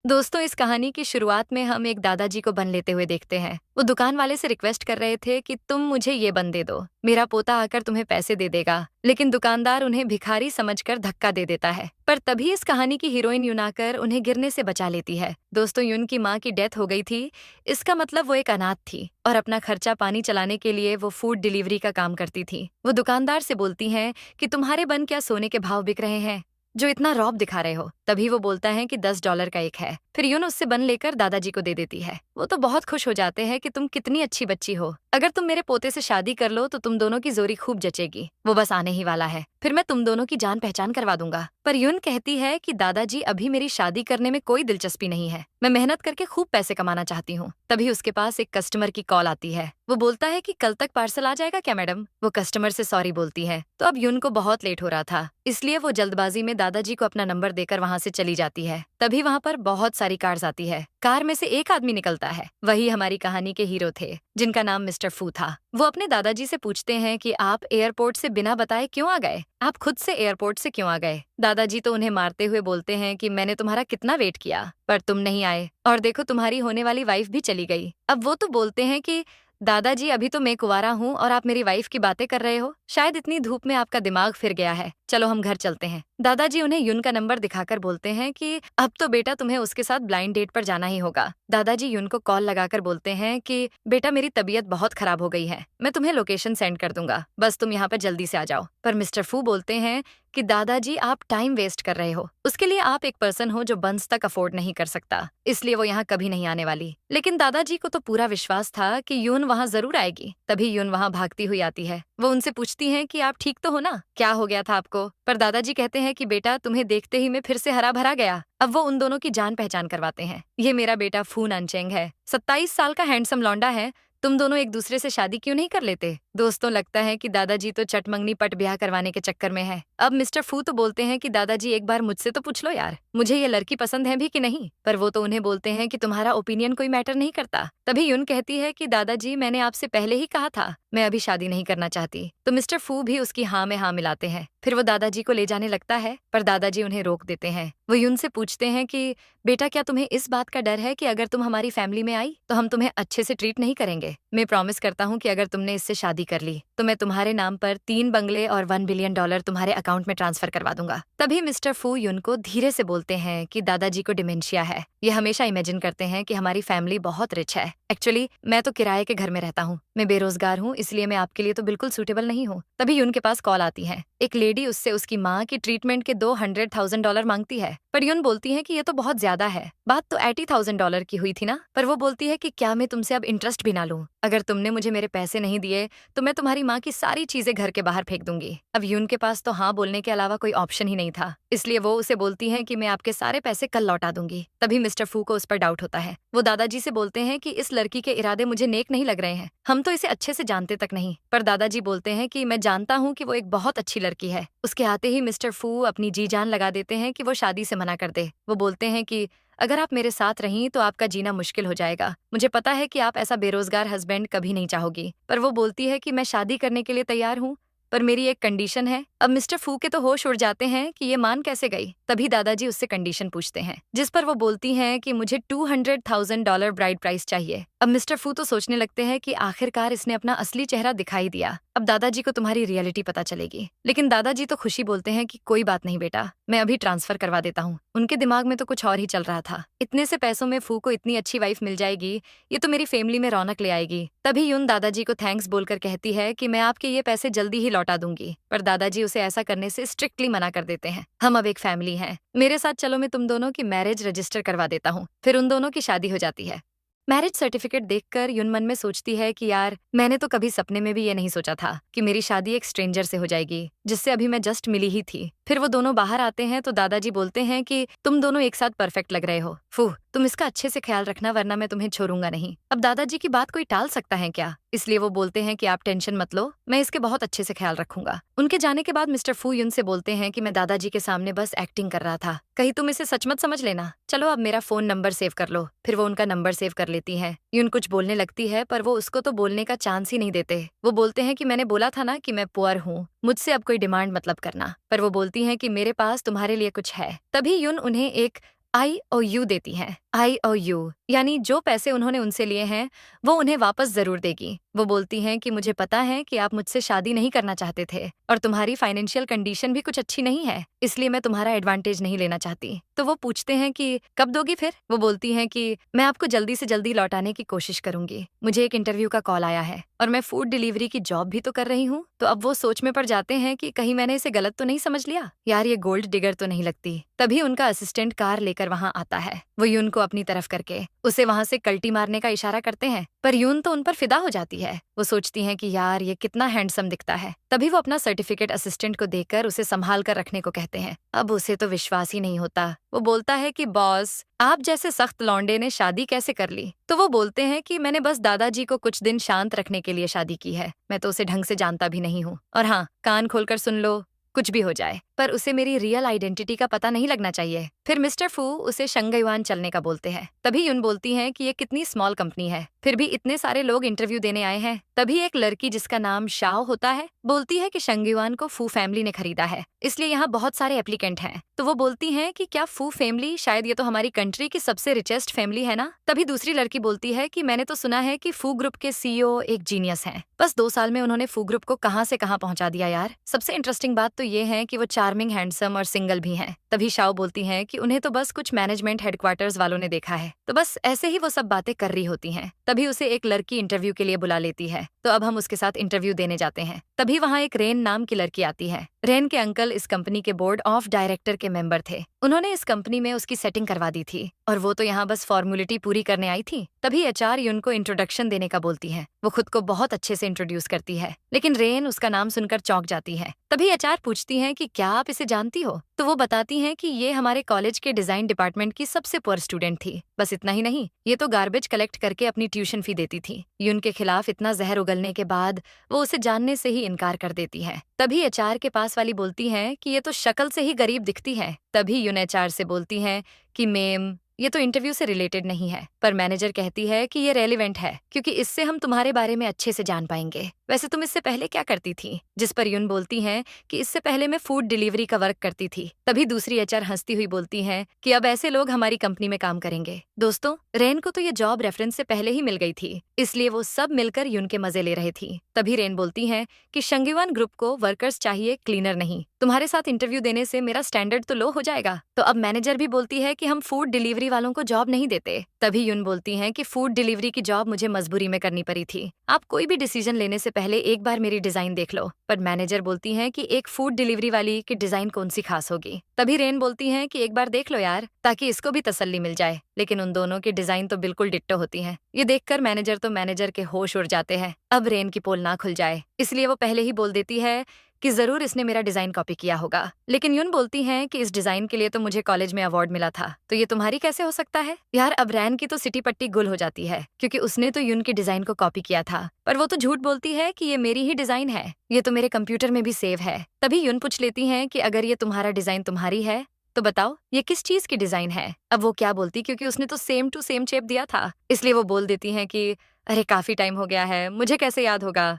दोस्तों, इस कहानी की शुरुआत में हम एक दादाजी को बन लेते हुए देखते हैं। वो दुकान वाले से रिक्वेस्ट कर रहे थे कि तुम मुझे ये बन दे दो, मेरा पोता आकर तुम्हें पैसे दे देगा। लेकिन दुकानदार उन्हें भिखारी समझकर धक्का दे देता है। पर तभी इस कहानी की हीरोइन यून आकर उन्हें गिरने से बचा लेती है। दोस्तों, यून की माँ की डेथ हो गई थी। इसका मतलब वो एक अनाथ थी और अपना खर्चा पानी चलाने के लिए वो फूड डिलीवरी का काम करती थी। वो दुकानदार से बोलती हैं कि तुम्हारे बन क्या सोने के भाव बिक रहे हैं, जो इतना रौब दिखा रहे हो। तभी वो बोलता है कि $10 का एक है। फिर यून उससे बन लेकर दादाजी को दे देती है। वो तो बहुत खुश हो जाते हैं कि तुम कितनी अच्छी बच्ची हो, अगर तुम मेरे पोते से शादी कर लो तो तुम दोनों की जोड़ी खूब जचेगी। वो बस आने ही वाला है, फिर मैं तुम दोनों की जान पहचान करवा दूंगा। पर यून कहती है कि दादाजी, अभी मेरी शादी करने में कोई दिलचस्पी नहीं है, मैं मेहनत करके खूब पैसे कमाना चाहती हूँ। तभी उसके पास एक कस्टमर की कॉल आती है। वो बोलता है कि कल तक पार्सल आ जाएगा क्या मैडम। वो कस्टमर से सॉरी बोलती है। तो अब यून को बहुत लेट हो रहा था, इसलिए वो जल्दबाजी में दादाजी को अपना नंबर देकर वहाँ से चली जाती है। तभी वहाँ पर बहुत सारी कार्स आती है। कार में से एक आदमी निकलता है। वही हमारी कहानी के हीरो थे, जिनका नाम मिस्टर फू था। वो अपने दादाजी से पूछते हैं कि आप एयरपोर्ट से बिना बताए क्यों आ गए, आप खुद से एयरपोर्ट से क्यों आ गए। दादाजी तो उन्हें मारते हुए बोलते हैं कि मैंने तुम्हारा कितना वेट किया, पर तुम नहीं आए, और देखो तुम्हारी होने वाली वाइफ भी चली गई। अब वो तो बोलते हैं कि दादाजी, अभी तो मैं कुंवारा हूँ और आप मेरी वाइफ की बातें कर रहे हो, शायद इतनी धूप में आपका दिमाग फिर गया है, चलो हम घर चलते हैं। दादाजी उन्हें यून का नंबर दिखाकर बोलते हैं कि अब तो बेटा तुम्हें उसके साथ ब्लाइंड डेट पर जाना ही होगा। दादाजी यून को कॉल लगाकर बोलते हैं कि बेटा, मेरी तबीयत बहुत खराब हो गई है, मैं तुम्हें लोकेशन सेंड कर दूंगा, बस तुम यहाँ पर जल्दी से आ जाओ। पर मिस्टर फू बोलते हैं कि दादाजी, आप टाइम वेस्ट कर रहे हो, उसके लिए आप एक पर्सन हो जो बंस तक अफोर्ड नहीं कर सकता, इसलिए वो यहाँ कभी नहीं आने वाली। लेकिन दादाजी को तो पूरा विश्वास था कि यून वहाँ जरूर आएगी। तभी यून वहाँ भागती हुई आती है। वो उनसे पूछती हैं कि आप ठीक तो हो ना, क्या हो गया था आपको। पर दादाजी कहते हैं कि बेटा, तुम्हें देखते ही मैं फिर से हरा भरा गया। अब वो उन दोनों की जान पहचान करवाते हैं। ये मेरा बेटा फू नानचेंग है, 27 साल का हैंडसम लौंडा है, तुम दोनों एक दूसरे से शादी क्यों नहीं कर लेते। दोस्तों, लगता है कि दादाजी तो चटमंगनी पट ब्याह करवाने के चक्कर में है। अब मिस्टर फू तो बोलते हैं कि दादाजी, एक बार मुझसे तो पूछ लो यार, मुझे ये लड़की पसंद है भी कि नहीं। पर वो तो उन्हें बोलते हैं कि तुम्हारा ओपिनियन कोई मैटर नहीं करता। तभी यून कहती है कि दादाजी, मैंने आपसे पहले ही कहा था, मैं अभी शादी नहीं करना चाहती। तो मिस्टर फू भी उसकी हाँ में हाँ मिलाते हैं। फिर वो दादाजी को ले जाने लगता है, पर दादाजी उन्हें रोक देते हैं। वो यून से पूछते हैं कि बेटा, क्या तुम्हें इस बात का डर है कि अगर तुम हमारी फैमिली में आई तो हम तुम्हें अच्छे से ट्रीट नहीं करेंगे। मैं प्रॉमिस करता हूँ कि अगर तुमने इससे शादी कर ली तो मैं तुम्हारे नाम पर 3 बंगले और $1 बिलियन तुम्हारे अकाउंट में ट्रांसफर करवा दूंगा। तभी मिस्टर फू यून को धीरे से बोलते हैं कि दादाजी को डिमेंशिया है। ये हमेशा इमेजिन करते हैं कि हमारी फैमिली बहुत रिच है। एक्चुअली मैं तो किराए के घर में रहता हूँ, मैं बेरोजगार हूँ, इसलिए मैं आपके लिए तो बिल्कुल सूटेबल नहीं हूँ। तभी यून के पास कॉल आती है। एक लेडी उससे उसकी माँ की ट्रीटमेंट के $200,000 मांगती है। पर यून बोलती है कि ये तो बहुत ज्यादा है, बात तो $80,000 की हुई थी ना। पर वो बोलती है कि क्या मैं तुमसे अब इंटरेस्ट भी ना लूं, अगर तुमने मुझे मेरे पैसे नहीं दिए तो मैं तुम्हारी माँ की सारी चीजें घर के बाहर फेंक दूंगी। अब यून के पास तो हाँ बोलने के अलावा कोई ऑप्शन ही नहीं था, इसलिए वो उसे बोलती है कि मैं आपके सारे पैसे कल लौटा दूंगी। तभी मिस्टर फू को उस पर डाउट होता है। वो दादाजी से बोलते हैं कि इस लड़की के इरादे मुझे नेक नहीं लग रहे हैं, हम तो इसे अच्छे से जानते तक नहीं। पर दादाजी बोलते हैं कि मैं जानता हूँ कि वो एक बहुत अच्छी लड़की है। उसके आते ही मिस्टर फू अपनी जी जान लगा देते हैं कि वो शादी से मना कर दे। वो बोलते हैं कि अगर आप मेरे साथ रहीं तो आपका जीना मुश्किल हो जाएगा, मुझे पता है कि आप ऐसा बेरोजगार हस्बैंड कभी नहीं चाहोगी। पर वो बोलती है कि मैं शादी करने के लिए तैयार हूँ, पर मेरी एक कंडीशन है। अब मिस्टर फू के तो होश उड़ जाते हैं कि ये मान कैसे गई। तभी दादाजी उससे कंडीशन पूछते हैं, जिस पर वो बोलती हैं कि मुझे $200,000 ब्राइड प्राइस चाहिए। अब मिस्टर फू तो सोचने लगते हैं कि आखिरकार इसने अपना असली चेहरा दिखाई दिया, अब दादाजी को तुम्हारी रियलिटी पता चलेगी। लेकिन दादाजी तो खुशी बोलते हैं कि कोई बात नहीं बेटा, मैं अभी ट्रांसफर करवा देता हूँ। उनके दिमाग में तो कुछ और ही चल रहा था, इतने से पैसों में फू को इतनी अच्छी वाइफ मिल जाएगी, ये तो मेरी फैमिली में रौनक ले आएगी। तभी यून दादाजी को थैंक्स बोलकर कहती है कि मैं आपके ये पैसे जल्दी ही लौटा दूंगी। पर दादाजी उसे ऐसा करने से स्ट्रिक्टली मना कर देते हैं। हम अब एक फैमिली हैं, मेरे साथ चलो, मैं तुम दोनों की मैरिज रजिस्टर करवा देता हूँ। फिर उन दोनों की शादी हो जाती है। मैरिज सर्टिफिकेट देखकर यून मन में सोचती है कि यार, मैंने तो कभी सपने में भी ये नहीं सोचा था कि मेरी शादी एक स्ट्रेंजर से हो जाएगी, जिससे अभी मैं जस्ट मिली ही थी। फिर वो दोनों बाहर आते हैं तो दादाजी बोलते हैं कि तुम दोनों एक साथ परफेक्ट लग रहे हो, फूह तुम इसका अच्छे से ख्याल रखना, वरना मैं तुम्हें छोड़ूंगा नहीं। अब दादाजी की बात कोई टाल सकता है क्या, इसलिए वो बोलते हैं कि आप टेंशन मत लो, मैं इसके बहुत अच्छे से ख्याल रखूंगा। उनके जाने के बाद मिस्टर फू यून से बोलते हैं कि मैं दादाजी के सामने बस एक्टिंग कर रहा था, कहीं तुम इसे सच मत समझ लेना, चलो अब मेरा फोन नंबर सेव कर लो। फिर वो उनका नंबर सेव कर लेती है। यून कुछ बोलने लगती है, पर वो उसको तो बोलने का चांस ही नहीं देते। वो बोलते हैं कि मैंने बोला था ना कि मैं पुअर हूँ, मुझसे अब कोई डिमांड मतलब करना। पर वो बोलती हैं कि मेरे पास तुम्हारे लिए कुछ है। तभी यून उन्हें एक IOU देती हैं। IOU यानी जो पैसे उन्होंने उनसे लिए हैं वो उन्हें वापस जरूर देगी। वो बोलती हैं कि मुझे पता है कि आप मुझसे शादी नहीं करना चाहते थे और तुम्हारी फाइनेंशियल कंडीशन भी कुछ अच्छी नहीं है, इसलिए मैं तुम्हारा एडवांटेज नहीं लेना चाहती। तो वो पूछते हैं कि कब दोगी फिर? वो बोलती हैं कि मैं आपको जल्दी से जल्दी लौटाने की कोशिश करूंगी। मुझे एक इंटरव्यू का कॉल आया है और मैं फूड डिलीवरी की जॉब भी तो कर रही हूँ। तो अब वो सोच में पड़ जाते हैं कि कहीं मैंने इसे गलत तो नहीं समझ लिया, यार ये गोल्ड डिगर तो नहीं लगती। तभी उनका असिस्टेंट कार लेकर वहां आता है। वो यून को अपनी तरफ करके उसे वहां से कल्टी मारने का इशारा करते हैं, पर यून तो उन पर फिदा हो जाती है। वो सोचती हैं कि यार ये कितना हैंडसम दिखता है। तभी वो अपना सर्टिफिकेट असिस्टेंट को देकर उसे संभाल कर रखने को कहते हैं। अब उसे तो विश्वास ही नहीं होता। वो बोलता है कि बॉस, आप जैसे सख्त लौंडे ने शादी कैसे कर ली? तो वो बोलते हैं कि मैंने बस दादाजी को कुछ दिन शांत रखने के लिए शादी की है। मैं तो उसे ढंग से जानता भी नहीं हूँ। और हाँ, कान खोलकर सुन लो, कुछ भी हो जाए पर उसे मेरी रियल आइडेंटिटी का पता नहीं लगना चाहिए। फिर मिस्टर फू उसे शंघाईवान चलने का बोलते हैं। तभी यून बोलती हैं कि ये कितनी स्मॉल कंपनी है, फिर भी इतने सारे लोग इंटरव्यू देने आए हैं। तभी एक लड़की जिसका नाम शाओ होता है बोलती है कि शंघाईवान को फू फैमिली ने खरीदा है, इसलिए यहाँ बहुत सारे एप्लीकेंट हैं। तो वो बोलती हैं कि क्या फू फैमिली, शायद ये तो हमारी कंट्री की सबसे रिचेस्ट फैमिली है ना? तभी दूसरी लड़की बोलती है कि मैंने तो सुना है कि फू ग्रुप के CEO एक जीनियस हैं। बस 2 साल में उन्होंने फू ग्रुप को कहाँ से कहाँ पहुंचा दिया यार। सबसे इंटरेस्टिंग बात तो ये है कि वो चार्मिंग, हैंडसम और सिंगल भी हैं। तभी शाओ बोलती हैं कि उन्हें तो बस कुछ मैनेजमेंट हेडक्वार्टर्स वालों ने देखा है। तो बस ऐसे ही वो सब बातें कर रही होती हैं। तभी उसे एक लड़की इंटरव्यू के लिए बुला लेती है। तो अब हम उसके साथ इंटरव्यू देने जाते हैं। तभी वहाँ एक रेन नाम की लड़की आती है। रेन के अंकल इस कंपनी के बोर्ड ऑफ डायरेक्टर के मेंबर थे। उन्होंने इस कंपनी में उसकी सेटिंग करवा दी थी और वो तो यहाँ बस फॉर्मेलिटी पूरी करने आई थी। तभी HR यून को इंट्रोडक्शन देने का बोलती है। वो खुद को बहुत अच्छे से इंट्रोड्यूस करती है, लेकिन रेन उसका नाम सुनकर चौंक जाती है। तभी HR पूछती हैं कि क्या आप इसे जानती हो? तो वो बताती हैं कि ये हमारे कॉलेज के डिजाइन डिपार्टमेंट की सबसे पुअर स्टूडेंट थी। बस इतना ही नहीं, ये तो गार्बेज कलेक्ट करके अपनी ट्यूशन फी देती थी। यून के खिलाफ इतना जहर उगलने के बाद वो उसे जानने से ही इनकार कर देती है। तभी HR के पास वाली बोलती है कि ये तो शक्ल से ही गरीब दिखती है। तभी यून HR से बोलती है कि मैम, ये तो इंटरव्यू से रिलेटेड नहीं है, पर मैनेजर कहती है कि ये रेलिवेंट है क्योंकि इससे हम तुम्हारे बारे में अच्छे से जान पाएंगे। वैसे तुम इससे पहले क्या करती थी? जिस पर यून बोलती हैं कि इससे पहले मैं फूड डिलीवरी का वर्क करती थी। तभी दूसरी HR हंसती हुई बोलती है कि अब ऐसे लोग हमारी कंपनी में काम करेंगे। दोस्तों, रेन को तो ये जॉब रेफरेंस से पहले ही मिल गई थी, इसलिए वो सब मिलकर यून के मजे ले रहे थी। तभी रेन बोलती है कि शंघाईवान ग्रुप को वर्कर्स चाहिए, क्लीनर नहीं। तुम्हारे साथ इंटरव्यू देने से मेरा स्टैंडर्ड तो लो हो जाएगा। तो अब मैनेजर भी बोलती है कि हम फूड डिलीवरी वालों को जॉब नहीं देते। तभी यून बोलती हैं कि फूड डिलीवरी की जॉब मुझे मजबूरी में करनी पड़ी थी। आप कोई भी डिसीजन लेने से पहले एक बार मेरी डिजाइन देख लो। पर मैनेजर बोलती हैं कि एक फूड डिलीवरी वाली की डिजाइन कौन सी खास होगी? तभी रेन बोलती हैं कि एक बार देख लो यार, ताकि इसको भी तसल्ली मिल जाए। लेकिन उन दोनों की डिजाइन तो बिल्कुल डिट्टो होती हैं। ये देखकर मैनेजर के होश उड़ जाते हैं। अब रेन की पोल ना खुल जाए, इसलिए वो पहले ही बोल देती है कि जरूर इसने मेरा डिजाइन कॉपी किया होगा। लेकिन यून बोलती हैं कि इस डिजाइन के लिए तो मुझे कॉलेज में अवार्ड मिला था, तो ये तुम्हारी कैसे हो सकता है? यार अब रैन की तो सिटी पट्टी गुल हो जाती है, क्योंकि उसने तो यून की डिजाइन को कॉपी किया था, पर वो तो झूठ बोलती है कि ये मेरी ही डिजाइन है, ये तो मेरे कंप्यूटर में भी सेव है। तभी यून पूछ लेती हैं कि अगर ये तुम्हारा डिजाइन तुम्हारी है तो बताओ ये किस चीज की डिजाइन है? अब वो क्या बोलती, क्योंकि उसने तो सेम टू सेम शेप दिया था, इसलिए वो बोल देती हैं कि अरे काफी टाइम हो गया है, मुझे कैसे याद होगा।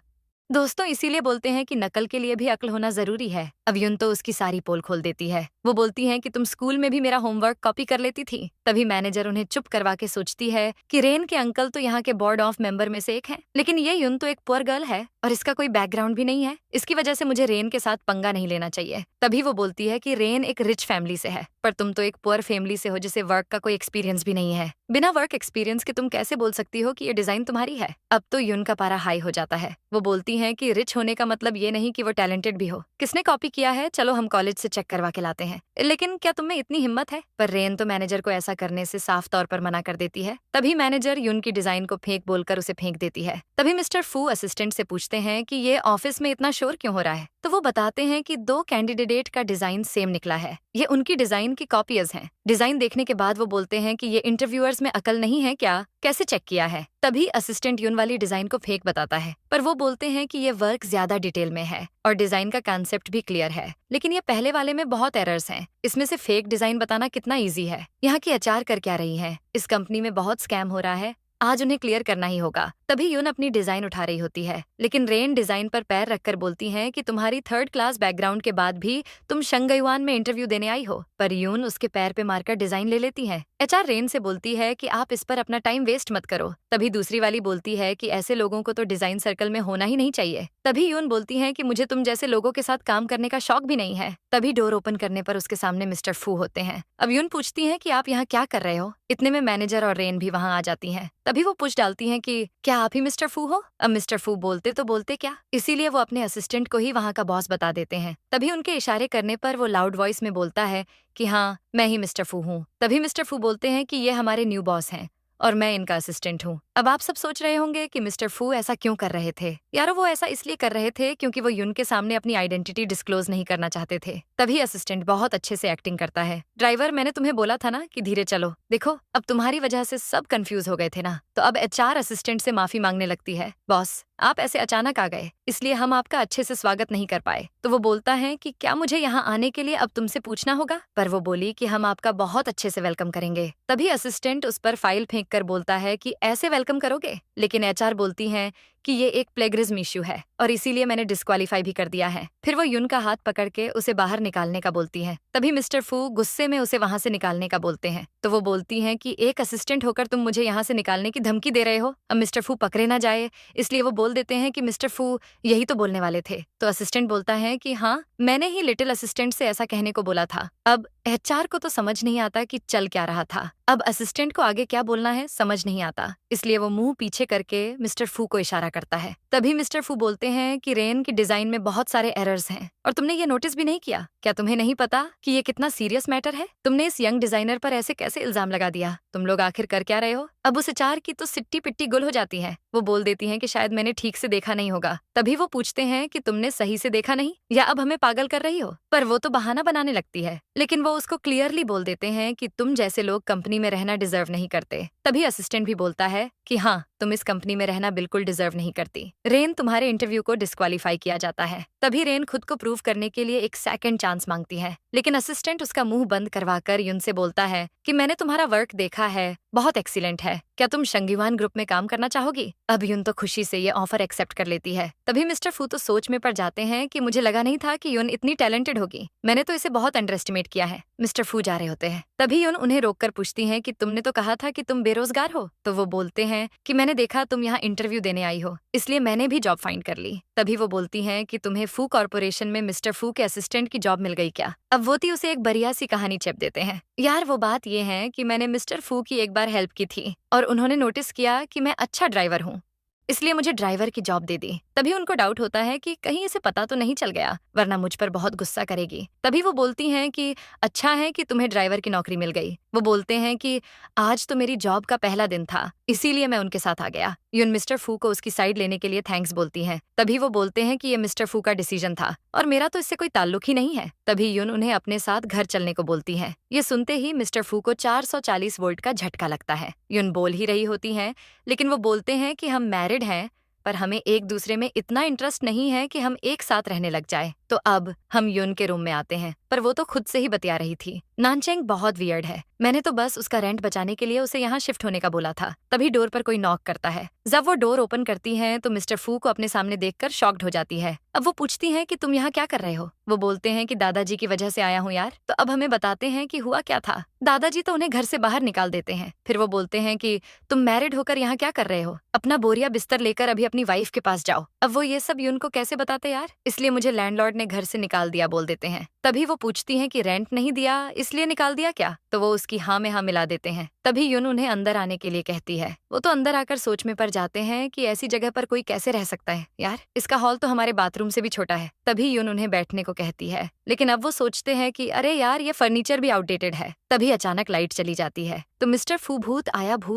दोस्तों, इसीलिए बोलते हैं कि नकल के लिए भी अक्ल होना जरूरी है। अब यून तो उसकी सारी पोल खोल देती है। वो बोलती हैं कि तुम स्कूल में भी मेरा होमवर्क कॉपी कर लेती थी। तभी मैनेजर उन्हें चुप करवा के सोचती है कि रेन के अंकल तो यहाँ के बोर्ड ऑफ मेंबर में से एक हैं, लेकिन ये यून तो एक पुअर गर्ल है और इसका कोई बैकग्राउंड भी नहीं है। इसकी वजह से मुझे रेन के साथ पंगा नहीं लेना चाहिए। तभी वो बोलती है कि रेन एक रिच फैमिली से है, पर तुम तो एक पुअर फैमिली से हो जिसे वर्क का कोई एक्सपीरियंस भी नहीं है। बिना वर्क एक्सपीरियंस के तुम कैसे बोल सकती हो कि ये डिजाइन तुम्हारी है? अब तो यून का पारा हाई हो जाता है। वो बोलती हैं कि रिच होने का मतलब ये नहीं कि वो टैलेंटेड भी हो। किसने कॉपी किया है, चलो हम कॉलेज से चेक करवा के लाते हैं। लेकिन क्या तुम में इतनी हिम्मत है? पर रेन तो मैनेजर को ऐसा करने से साफ तौर पर मना कर देती है। तभी मैनेजर यून की डिजाइन को फेंक बोलकर उसे फेंक देती है। तभी मिस्टर फू असिस्टेंट से पूछते हैं कि ये ऑफिस में इतना शोर क्यों हो रहा है? तो वो बताते हैं कि 2 कैंडिडेट का डिजाइन सेम निकला है, ये उनकी डिजाइन की कॉपीज हैं। डिजाइन देखने के बाद वो बोलते हैं कि ये इंटरव्यूअर्स में अकल नहीं है क्या, कैसे चेक किया है? तभी असिस्टेंट यून वाली डिजाइन को फेक बताता है, पर वो बोलते हैं कि ये वर्क ज्यादा डिटेल में है और डिजाइन का कॉन्सेप्ट भी क्लियर है, लेकिन ये पहले वाले में बहुत एरर्स हैं। इसमें से फेक डिजाइन बताना कितना ईजी है। यहाँ की HR कर क्या रही है? इस कंपनी में बहुत स्कैम हो रहा है, आज उन्हें क्लियर करना ही होगा। तभी यून अपनी डिजाइन उठा रही होती है, लेकिन रेन डिजाइन पर पैर रखकर बोलती है कि तुम्हारी थर्ड क्लास बैकग्राउंड के बाद भी तुम शंगयुआन में इंटरव्यू देने आई हो। पर यून उसके पैर पे मारकर डिजाइन ले लेती है। एचआर रेन से बोलती है कि आप इस पर अपना टाइम वेस्ट मत करो। तभी दूसरी वाली बोलती है कि ऐसे लोगों को तो डिजाइन सर्कल में होना ही नहीं चाहिए। तभी यून बोलती है कि मुझे तुम जैसे लोगों के साथ काम करने का शौक भी नहीं है। तभी डोर ओपन करने पर उसके सामने मिस्टर फू होते हैं। अब यून पूछती है कि आप यहाँ क्या कर रहे हो। इतने में मैनेजर और रेन भी वहाँ आ जाती हैं। तभी वो पूछ डालती हैं कि क्या आप ही मिस्टर फू हो। अब मिस्टर फू बोलते तो बोलते क्या, इसीलिए वो अपने असिस्टेंट को ही वहाँ का बॉस बता देते हैं। तभी उनके इशारे करने पर वो लाउड वॉइस में बोलता है कि हाँ, मैं ही मिस्टर फू हूँ। तभी मिस्टर फू बोलते हैं कि ये हमारे न्यू बॉस हैं और मैं इनका असिस्टेंट हूँ। अब आप सब सोच रहे होंगे कि मिस्टर फू ऐसा क्यों कर रहे थे। यारो, वो ऐसा इसलिए कर रहे थे क्योंकि वो यून के सामने अपनी आइडेंटिटी डिस्क्लोज नहीं करना चाहते थे। तभी असिस्टेंट बहुत अच्छे से एक्टिंग करता है। ड्राइवर, मैंने तुम्हें बोला था ना कि धीरे चलो। देखो, अब तुम्हारी वजह से सब कंफ्यूज हो गए थे ना। तो अब एचआर असिस्टेंट से माफी मांगने लगती है। बॉस, आप ऐसे अचानक आ गए, इसलिए हम आपका अच्छे से स्वागत नहीं कर पाए। तो वो बोलता है कि क्या मुझे यहाँ आने के लिए अब तुमसे पूछना होगा। पर वो बोली कि हम आपका बहुत अच्छे से वेलकम करेंगे। तभी असिस्टेंट उस पर फाइल फेंक कर बोलता है कि ऐसे वेलकम करोगे। लेकिन एचआर बोलती हैं कि ये एक प्लेगरिज्म इश्यू है और इसीलिए मैंने डिस्क्वालीफाई भी कर दिया है। फिर वो यून का हाथ पकड़ के उसे बाहर निकालने का बोलती है। तभी मिस्टर फू गुस्से में उसे वहां से निकालने का बोलते हैं। तो वो बोलती हैं कि एक असिस्टेंट होकर तुम मुझे यहाँ से निकालने की धमकी दे रहे हो। अब मिस्टर फू पकड़े ना जाए इसलिए वो बोल देते हैं कि मिस्टर फू यही तो बोलने वाले थे। तो असिस्टेंट बोलता है कि हाँ, मैंने ही लिटिल असिस्टेंट से ऐसा कहने को बोला था। अब एचआर को तो समझ नहीं आता कि चल क्या रहा था। अब असिस्टेंट को आगे क्या बोलना है समझ नहीं आता, इसलिए वो मुंह पीछे करके मिस्टर फू को इशारा करता है। तभी मिस्टर फू बोलते हैं कि रेन की डिजाइन में बहुत सारे एरर्स हैं और तुमने ये नोटिस भी नहीं किया। क्या तुम्हें नहीं पता कि ये कितना सीरियस मैटर है। तुमने इस यंग डिजाइनर पर ऐसे कैसे इल्जाम लगा दिया। तुम लोग आखिर कर क्या रहे हो। अब उस एचआर की तो सिट्टी पिट्टी गुल हो जाती है। वो बोल देती है कि शायद मैंने ठीक से देखा नहीं होगा। तभी वो पूछते हैं कि तुमने सही से देखा नहीं या अब हमें पागल कर रही हो। पर वो तो बहाना बनाने लगती है, लेकिन वो उसको क्लियरली बोल देते हैं कि तुम जैसे लोग कंपनी में रहना डिजर्व नहीं करते। तभी असिस्टेंट भी बोलता है कि हाँ, तुम इस कंपनी में रहना बिल्कुल डिजर्व नहीं करती। रेन, तुम्हारे इंटरव्यू को डिस्क्वालीफाई किया जाता है। तभी रेन खुद को प्रूव करने के लिए एक सेकंड चांस मांगती है, लेकिन असिस्टेंट उसका मुंह बंद करवाकर यून से बोलता है कि मैंने तुम्हारा वर्क देखा है, बहुत एक्सीलेंट है। क्या तुम शंगयुआन ग्रुप में काम करना चाहोगी। अब यून तो खुशी से ये ऑफर एक्सेप्ट कर लेती है। तभी मिस्टर फू तो सोच में पड़ जाते हैं कि मुझे लगा नहीं था कि यून इतनी टैलेंटेड होगी, मैंने तो इसे बहुत अंडर एस्टिमेट किया है। मिस्टर फू जा रहे होते हैं। तभी यून उन्हें रोककर पूछती हैं कि तुमने तो कहा था कि तुम बेरोजगार हो। तो वो बोलते हैं कि मैंने देखा तुम यहाँ इंटरव्यू देने आई हो, इसलिए मैंने भी जॉब फाइंड कर ली। तभी वो बोलती हैं कि तुम्हें फू कॉर्पोरेशन में मिस्टर फू के असिस्टेंट की जॉब मिल गई क्या। अब वो उसे एक बढ़िया सी कहानी चेप देते हैं। यार, वो बात ये है कि मैंने मिस्टर फू की एक बार हेल्प की थी और उन्होंने नोटिस किया कि मैं अच्छा ड्राइवर हूँ, इसलिए मुझे ड्राइवर की जॉब दे दी। तभी उनको डाउट होता है कि कहीं इसे पता तो नहीं चल गया, वरना मुझ पर बहुत गुस्सा करेगी। तभी वो बोलती हैं कि अच्छा है कि तुम्हें ड्राइवर की नौकरी मिल गई। वो बोलते हैं कि आज तो मेरी जॉब का पहला दिन था, इसीलिए मैं उनके साथ आ गया। यून मिस्टर फू को उसकी साइड लेने के लिए थैंक्स बोलती हैं। तभी वो बोलते हैं कि ये मिस्टर फू का डिसीजन था और मेरा तो इससे कोई ताल्लुक ही नहीं है। तभी यून उन्हें अपने साथ घर चलने को बोलती है। ये सुनते ही मिस्टर फू को 440 वोल्ट का झटका लगता है। यून बोल ही रही होती हैं, लेकिन वो बोलते हैं कि हम मैरिड हैं, पर हमें एक दूसरे में इतना इंटरेस्ट नहीं है कि हम एक साथ रहने लग जाए। तो अब हम यून के रूम में आते हैं, पर वो तो खुद से ही बतिया रही थी। नानचेंग बहुत वियर्ड है, मैंने तो बस उसका रेंट बचाने के लिए उसे यहाँ शिफ्ट होने का बोला था। तभी डोर पर कोई नॉक करता है। जब वो डोर ओपन करती हैं तो मिस्टर फू को अपने सामने देखकर शॉक्ड हो जाती है। अब वो पूछती हैं कि तुम यहाँ क्या कर रहे हो। वो बोलते हैं कि दादाजी की वजह से आया हूँ यार। तो अब हमें बताते हैं कि हुआ क्या था। दादाजी तो उन्हें घर से बाहर निकाल देते हैं। फिर वो बोलते हैं कि तुम मैरिड होकर यहाँ क्या कर रहे हो, अपना बोरिया बिस्तर लेकर अभी अपनी वाइफ के पास जाओ। अब वो ये सब यून को कैसे बताते यार, इसलिए मुझे लैंडलॉर्ड ने घर से निकाल दिया बोल देते हैं। तभी वो पूछती हैं कि रेंट नहीं दिया इसलिए निकाल दिया क्या। तो वो उसकी हाँ में हाँ मिला देते हैं। तभी यून उन्हें अंदर आने के लिए कहती है। वो तो अंदर आकर सोच में पड़ जाते हैं कि ऐसी जगह पर कोई कैसे रह सकता है यार, इसका हॉल तो हमारे बाथरूम से भी छोटा है। तभी यून उन्हें बैठने को कहती है, लेकिन अब वो सोचते हैं कि अरे यार, ये फर्नीचर भी आउटडेटेड है। तभी अचानक लाइट चली जाती है तो मिस्टर फू भूत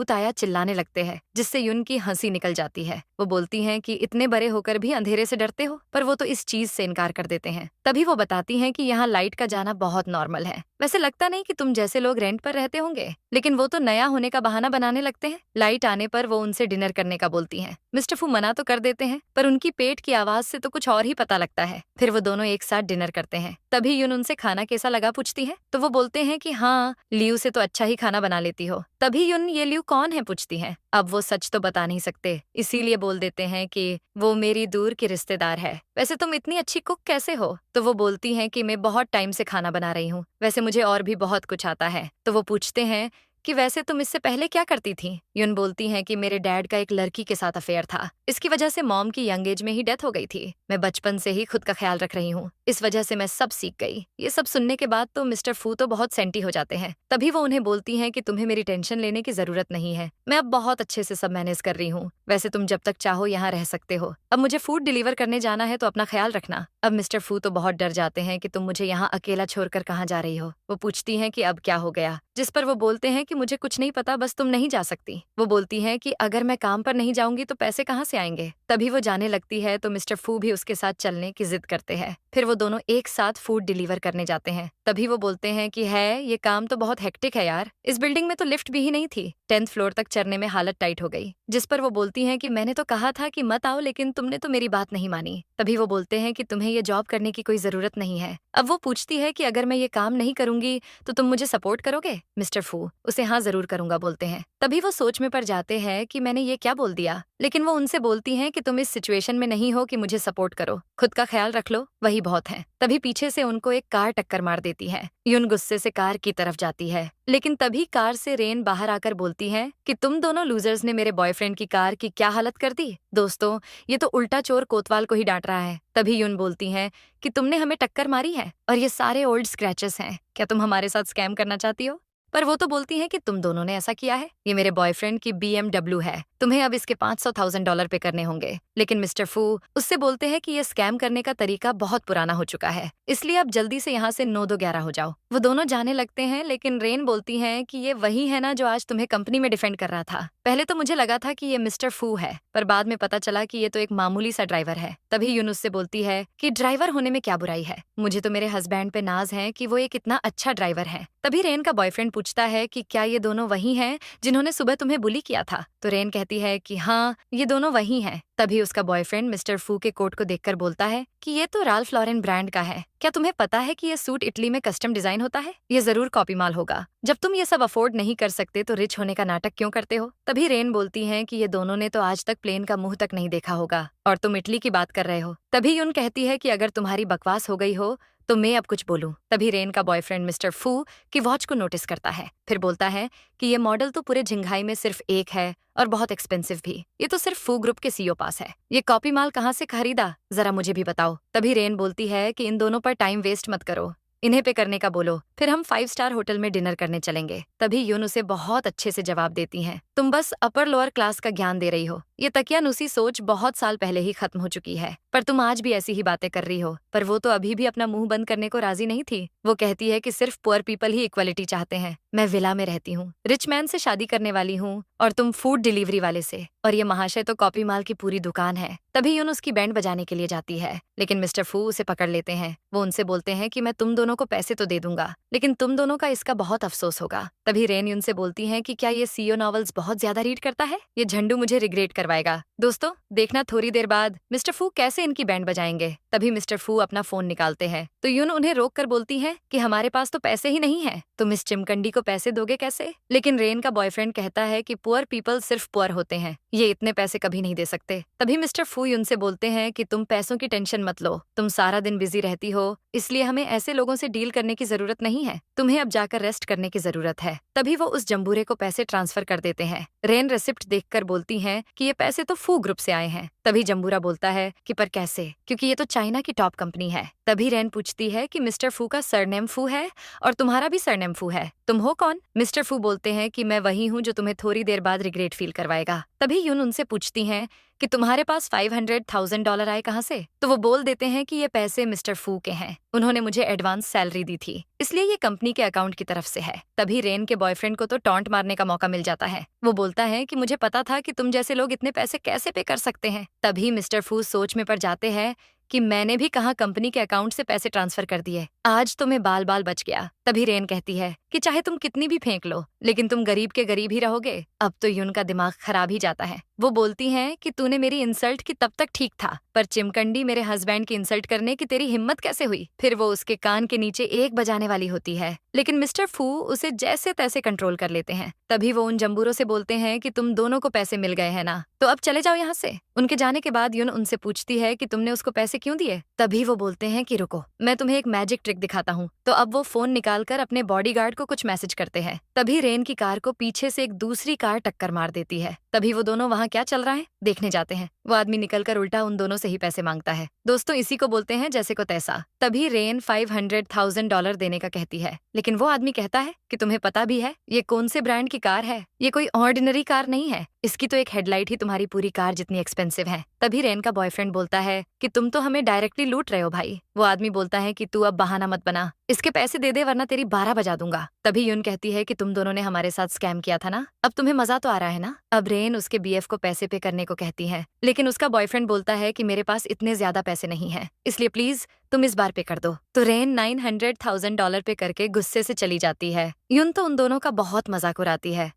आया चिल्लाने लगते हैं, जिससे यून की हंसी निकल जाती है। वो बोलती हैं कि इतने बड़े होकर भी अंधेरे से डरते हो, पर वो तो इस चीज से इनकार कर देते हैं। तभी वो बताती हैं कि यहाँ लाइट का जाना बहुत नॉर्मल है, वैसे लगता नहीं कि तुम जैसे लोग रेंट पर रहते होंगे। लेकिन वो तो तो नया होने का बहाना बनाने लगते हैं। लाइट आने पर वो उनसे डिनर करने का बोलती हैं। मिस्टर फू मना तो कर देते हैं, पर उनकी पेट की आवाज से तो कुछ और ही पता लगता है। फिर वो दोनों एक साथ डिनर करते हैं। तभी यून उनसे खाना कैसा लगा पूछती है, तो वो बोलते हैं कि हाँ, लियू से तो अच्छा ही खाना बना लेती हो। तभी यून ये लियू कौन है पूछती है। अब वो सच तो बता नहीं सकते, इसीलिए बोल देते हैं कि वो मेरी दूर की रिश्तेदार है। वैसे तुम इतनी अच्छी कुक कैसे हो? तो वो बोलती हैं कि मैं बहुत टाइम से खाना बना रही हूँ, वैसे मुझे और भी बहुत कुछ आता है। तो वो पूछते हैं कि वैसे तुम इससे पहले क्या करती थी? यून बोलती हैं कि मेरे डैड का एक लड़की के साथ अफेयर था, इसकी वजह से मॉम की यंग एज में ही डेथ हो गई थी। मैं बचपन से ही खुद का ख्याल रख रही हूँ, इस वजह से मैं सब सीख गई। ये सब सुनने के बाद तो मिस्टर फू तो बहुत सेंटी हो जाते हैं। तभी वो उन्हें बोलती हैं कि तुम्हें मेरी टेंशन लेने की जरूरत नहीं है, मैं अब बहुत अच्छे से सब मैनेज कर रही हूँ। वैसे तुम जब तक चाहो यहाँ रह सकते हो। अब मुझे फूड डिलीवर करने जाना है, तो अपना ख्याल रखना। अब मिस्टर फू तो बहुत डर जाते हैं कि तुम मुझे यहाँ अकेला छोड़कर कहाँ जा रही हो। वो पूछती हैं कि अब क्या हो गया, जिस पर वो बोलते हैं कि मुझे कुछ नहीं पता, बस तुम नहीं जा सकती। वो बोलती हैं कि अगर मैं काम पर नहीं जाऊंगी तो पैसे कहाँ से आएंगे। तभी वो जाने लगती है तो मिस्टर फू भी उसके साथ चलने की जिद करते हैं। फिर वो दोनों एक साथ फूड डिलीवर करने जाते हैं। तभी वो बोलते हैं कि है, ये काम तो बहुत हेक्टिक है यार, इस बिल्डिंग में तो लिफ्ट भी ही नहीं थी। 10th फ्लोर तक चढ़ने में हालत टाइट हो गई। जिस पर वो बोलती हैं कि मैंने तो कहा था कि मत आओ, लेकिन तुमने तो मेरी बात नहीं मानी। तभी वो बोलते हैं कि तुम्हें ये जॉब करने की कोई जरूरत नहीं है। अब वो पूछती है कि अगर मैं ये काम नहीं करूंगी तो तुम मुझे सपोर्ट करोगे? मिस्टर फू उसे हाँ जरूर करूंगा बोलते हैं। तभी वो सोच में पड़ जाते हैं कि मैंने ये क्या बोल दिया, लेकिन वो उनसे बोलती हैं कि तुम इस सिचुएशन में नहीं हो कि मुझे सपोर्ट करो, खुद का ख्याल रख लो, वही बहुत है। तभी पीछे से उनको एक कार टक्कर मार देती है। यून गुस्से से कार की तरफ जाती है, लेकिन तभी कार से रेन बाहर आकर बोलती है कि तुम दोनों लूजर्स ने मेरे बॉयफ्रेंड की कार की क्या हालत कर दी। दोस्तों, ये तो उल्टा चोर कोतवाल को ही डांट रहा है। तभी यून बोलती हैं कि तुमने हमें टक्कर मारी है और ये सारे ओल्ड स्क्रैचेस हैं, क्या तुम हमारे साथ स्कैम करना चाहती हो? पर वो तो बोलती हैं कि तुम दोनों ने ऐसा किया है, ये मेरे बॉयफ्रेंड की BMW है, तुम्हें अब इसके $500,000 पे करने होंगे। लेकिन मिस्टर फू उससे बोलते हैं कि ये स्कैम करने का तरीका बहुत पुराना हो चुका है, इसलिए अब जल्दी से यहाँ से 9-2-11 हो जाओ। वो दोनों जाने लगते हैं, लेकिन रेन बोलती हैं कि ये वही है ना जो आज तुम्हें कंपनी में डिफेंड कर रहा था। पहले तो मुझे लगा था कि ये मिस्टर फू है, पर बाद में पता चला कि ये तो एक मामूली सा ड्राइवर है। तभी यूनुस से बोलती है कि ड्राइवर होने में क्या बुराई है, मुझे तो मेरे हस्बैंड पे नाज है कि वो एक इतना अच्छा ड्राइवर है। तभी रेन का बॉयफ्रेंड पूछता है कि क्या ये दोनों वही हैं जिन्होंने सुबह तुम्हें बुली किया था? तो रेन कहती है कि हाँ, ये दोनों वही हैं। तभी उसका बॉयफ्रेंड मिस्टर फू के कोट को देखकर बोलता है कि ये तो राल्फ लॉरेन ब्रांड का है, क्या तुम्हें पता है कि ये सूट इटली में कस्टम डिजाइन होता है? ये जरूर कॉपी माल होगा। जब तुम ये सब अफोर्ड नहीं कर सकते तो रिच होने का नाटक क्यों करते हो? तभी रेन बोलती हैं कि ये दोनों ने तो आज तक प्लेन का मुंह तक नहीं देखा होगा और तुम इटली की बात कर रहे हो। तभी यून कहती है कि अगर तुम्हारी बकवास हो गई हो तो मैं अब कुछ बोलूं। तभी रेन का बॉयफ्रेंड मिस्टर फू की वॉच को नोटिस करता है, फिर बोलता है कि ये मॉडल तो पूरे झिंघाई में सिर्फ एक है और बहुत एक्सपेंसिव भी, ये तो सिर्फ फू ग्रुप के CEO पास है। ये कॉपी माल कहाँ से खरीदा, जरा मुझे भी बताओ। तभी रेन बोलती है कि इन दोनों पर टाइम वेस्ट मत करो, इन्हें पे करने का बोलो, फिर हम 5 स्टार होटल में डिनर करने चलेंगे। तभी यून उसे बहुत अच्छे से जवाब देती हैं, तुम बस अपर लोअर क्लास का ज्ञान दे रही हो, ये तकियानुसी सोच बहुत साल पहले ही खत्म हो चुकी है, पर तुम आज भी ऐसी ही बातें कर रही हो। पर वो तो अभी भी अपना मुंह बंद करने को राजी नहीं थी। वो कहती है कि सिर्फ पुअर पीपल ही इक्वलिटी चाहते हैं। मैं विला में रहती हूँ, रिच मैन से शादी करने वाली हूँ और तुम फूड डिलीवरी वाले से, और ये महाशय तो कॉपी माल की पूरी दुकान है। तभी यून उसकी बैंड बजाने के लिए जाती है, लेकिन मिस्टर फू उसे पकड़ लेते हैं। वो उनसे बोलते हैं कि मैं तुम दोनों को पैसे तो दे दूंगा, लेकिन तुम दोनों का इसका बहुत अफसोस होगा। तभी रेन यून से बोलती हैं कि क्या ये CEO नॉवेल्स बहुत ज्यादा रीड करता है, ये झंडू मुझे रिग्रेट करवाएगा। दोस्तों, देखना थोड़ी देर बाद मिस्टर फू कैसे इनकी बैंड बजाएंगे। तभी मिस्टर फू अपना फोन निकालते हैं तो यून उन्हें रोक कर बोलती है कि हमारे पास तो पैसे ही नहीं है, तुम इस चिमकंडी को पैसे दोगे कैसे? लेकिन रेन का बॉयफ्रेंड कहता है कि पुअर पीपल सिर्फ पुअर होते हैं, ये इतने पैसे कभी नहीं दे सकते। तभी मिस्टर फू यून से बोलते हैं कि तुम पैसों की टेंशन मत लो, तुम सारा दिन बिजी रहती हो, इसलिए हमें ऐसे लोगों से डील करने की जरूरत नहीं है, तुम्हें अब जाकर रेस्ट करने की जरूरत है। तभी वो उस जंबूरे को पैसे ट्रांसफर कर देते हैं। रेन रिसिप्ट देखकर बोलती हैं कि ये पैसे तो फू ग्रुप से आए हैं। तभी जंबूरा बोलता है कि पर कैसे, क्योंकि ये तो चाइना की टॉप कंपनी है। तभी रेन पूछती है कि मिस्टर फू का सरनेम फू है और तुम्हारा भी सरनेम फू है, तुम हो कौन? मिस्टर फू बोलते हैं कि मैं वही हूँ जो तुम्हें थोड़ी देर बाद रिग्रेट फील करवाएगा। तभी यून उनसे पूछती हैं कि तुम्हारे पास $500,000 आए कहाँ से? तो वो बोल देते हैं कि ये पैसे मिस्टर फू के हैं, उन्होंने मुझे एडवांस सैलरी दी थी, इसलिए ये कंपनी के अकाउंट की तरफ से है। तभी रेन के बॉयफ्रेंड को तो टॉन्ट मारने का मौका मिल जाता है। वो बोलता है कि मुझे पता था कि तुम जैसे लोग इतने पैसे कैसे पे कर सकते हैं। तभी मिस्टर फू सोच में पड़ जाते हैं कि मैंने भी कहाँ कंपनी के अकाउंट से पैसे ट्रांसफर कर दिए। आज तो मैं बाल बाल बच गया। तभी रेन कहती है कि चाहे तुम कितनी भी फेंक लो, लेकिन तुम गरीब के गरीब ही रहोगे। अब तो यून का दिमाग खराब ही जाता है। वो बोलती हैं कि तूने मेरी इंसल्ट की तब तक ठीक था, पर चिमकंडी मेरे हस्बैंड की इंसल्ट करने की तेरी हिम्मत कैसे हुई। फिर वो उसके कान के नीचे एक बजाने वाली होती है, लेकिन मिस्टर फू उसे जैसे तैसे कंट्रोल कर लेते हैं। तभी वो उन जंबूरों से बोलते हैं कि तुम दोनों को पैसे मिल गए हैं ना, तो अब चले जाओ यहाँ से। उनके जाने के बाद यून उनसे पूछती है कि तुमने उसको पैसे क्यों दिए। तभी वो बोलते हैं कि रुको, मैं तुम्हें एक मैजिक ट्रिक दिखाता हूँ। तो अब वो फोन निकालकर अपने बॉडीगार्ड को कुछ मैसेज करते हैं। तभी रेन की कार को पीछे से एक दूसरी कार टक्कर मार देती है। तभी वो दोनों वहाँ क्या चल रहा है देखने जाते हैं। वो आदमी निकलकर उल्टा उन दोनों से ही पैसे मांगता है। दोस्तों, इसी को बोलते हैं जैसे को तैसा। तभी रेन $500,000 देने का कहती है, लेकिन वो आदमी कहता है कि तुम्हें पता भी है ये कौन से ब्रांड की कार है? ये कोई ऑर्डिनरी कार नहीं है, इसकी तो एक हेडलाइट ही तुम्हारी पूरी कार जितनी एक्सपेंसिव है। तभी रेन का बॉयफ्रेंड बोलता है कि तुम तो हमें डायरेक्टली लूट रहे हो भाई। वो आदमी बोलता है कि तू अब बहाना मत बना, इसके पैसे दे दे वरना तेरी 12 बजा दूंगा। तभी यून कहती है कि तुम दोनों ने हमारे साथ स्कैम किया था ना, अब तुम्हें मजा तो आ रहा है ना। अब रेन उसके बीएफ को पैसे पे करने को कहती है, लेकिन उसका बॉयफ्रेंड बोलता है कि मेरे पास इतने ज्यादा पैसे नहीं है, इसलिए प्लीज तुम इस बार पे कर दो। तो रेन $900,000 पे करके गुस्से से चली जाती है। यून तो उन दोनों का बहुत मजाक उड़ाती है।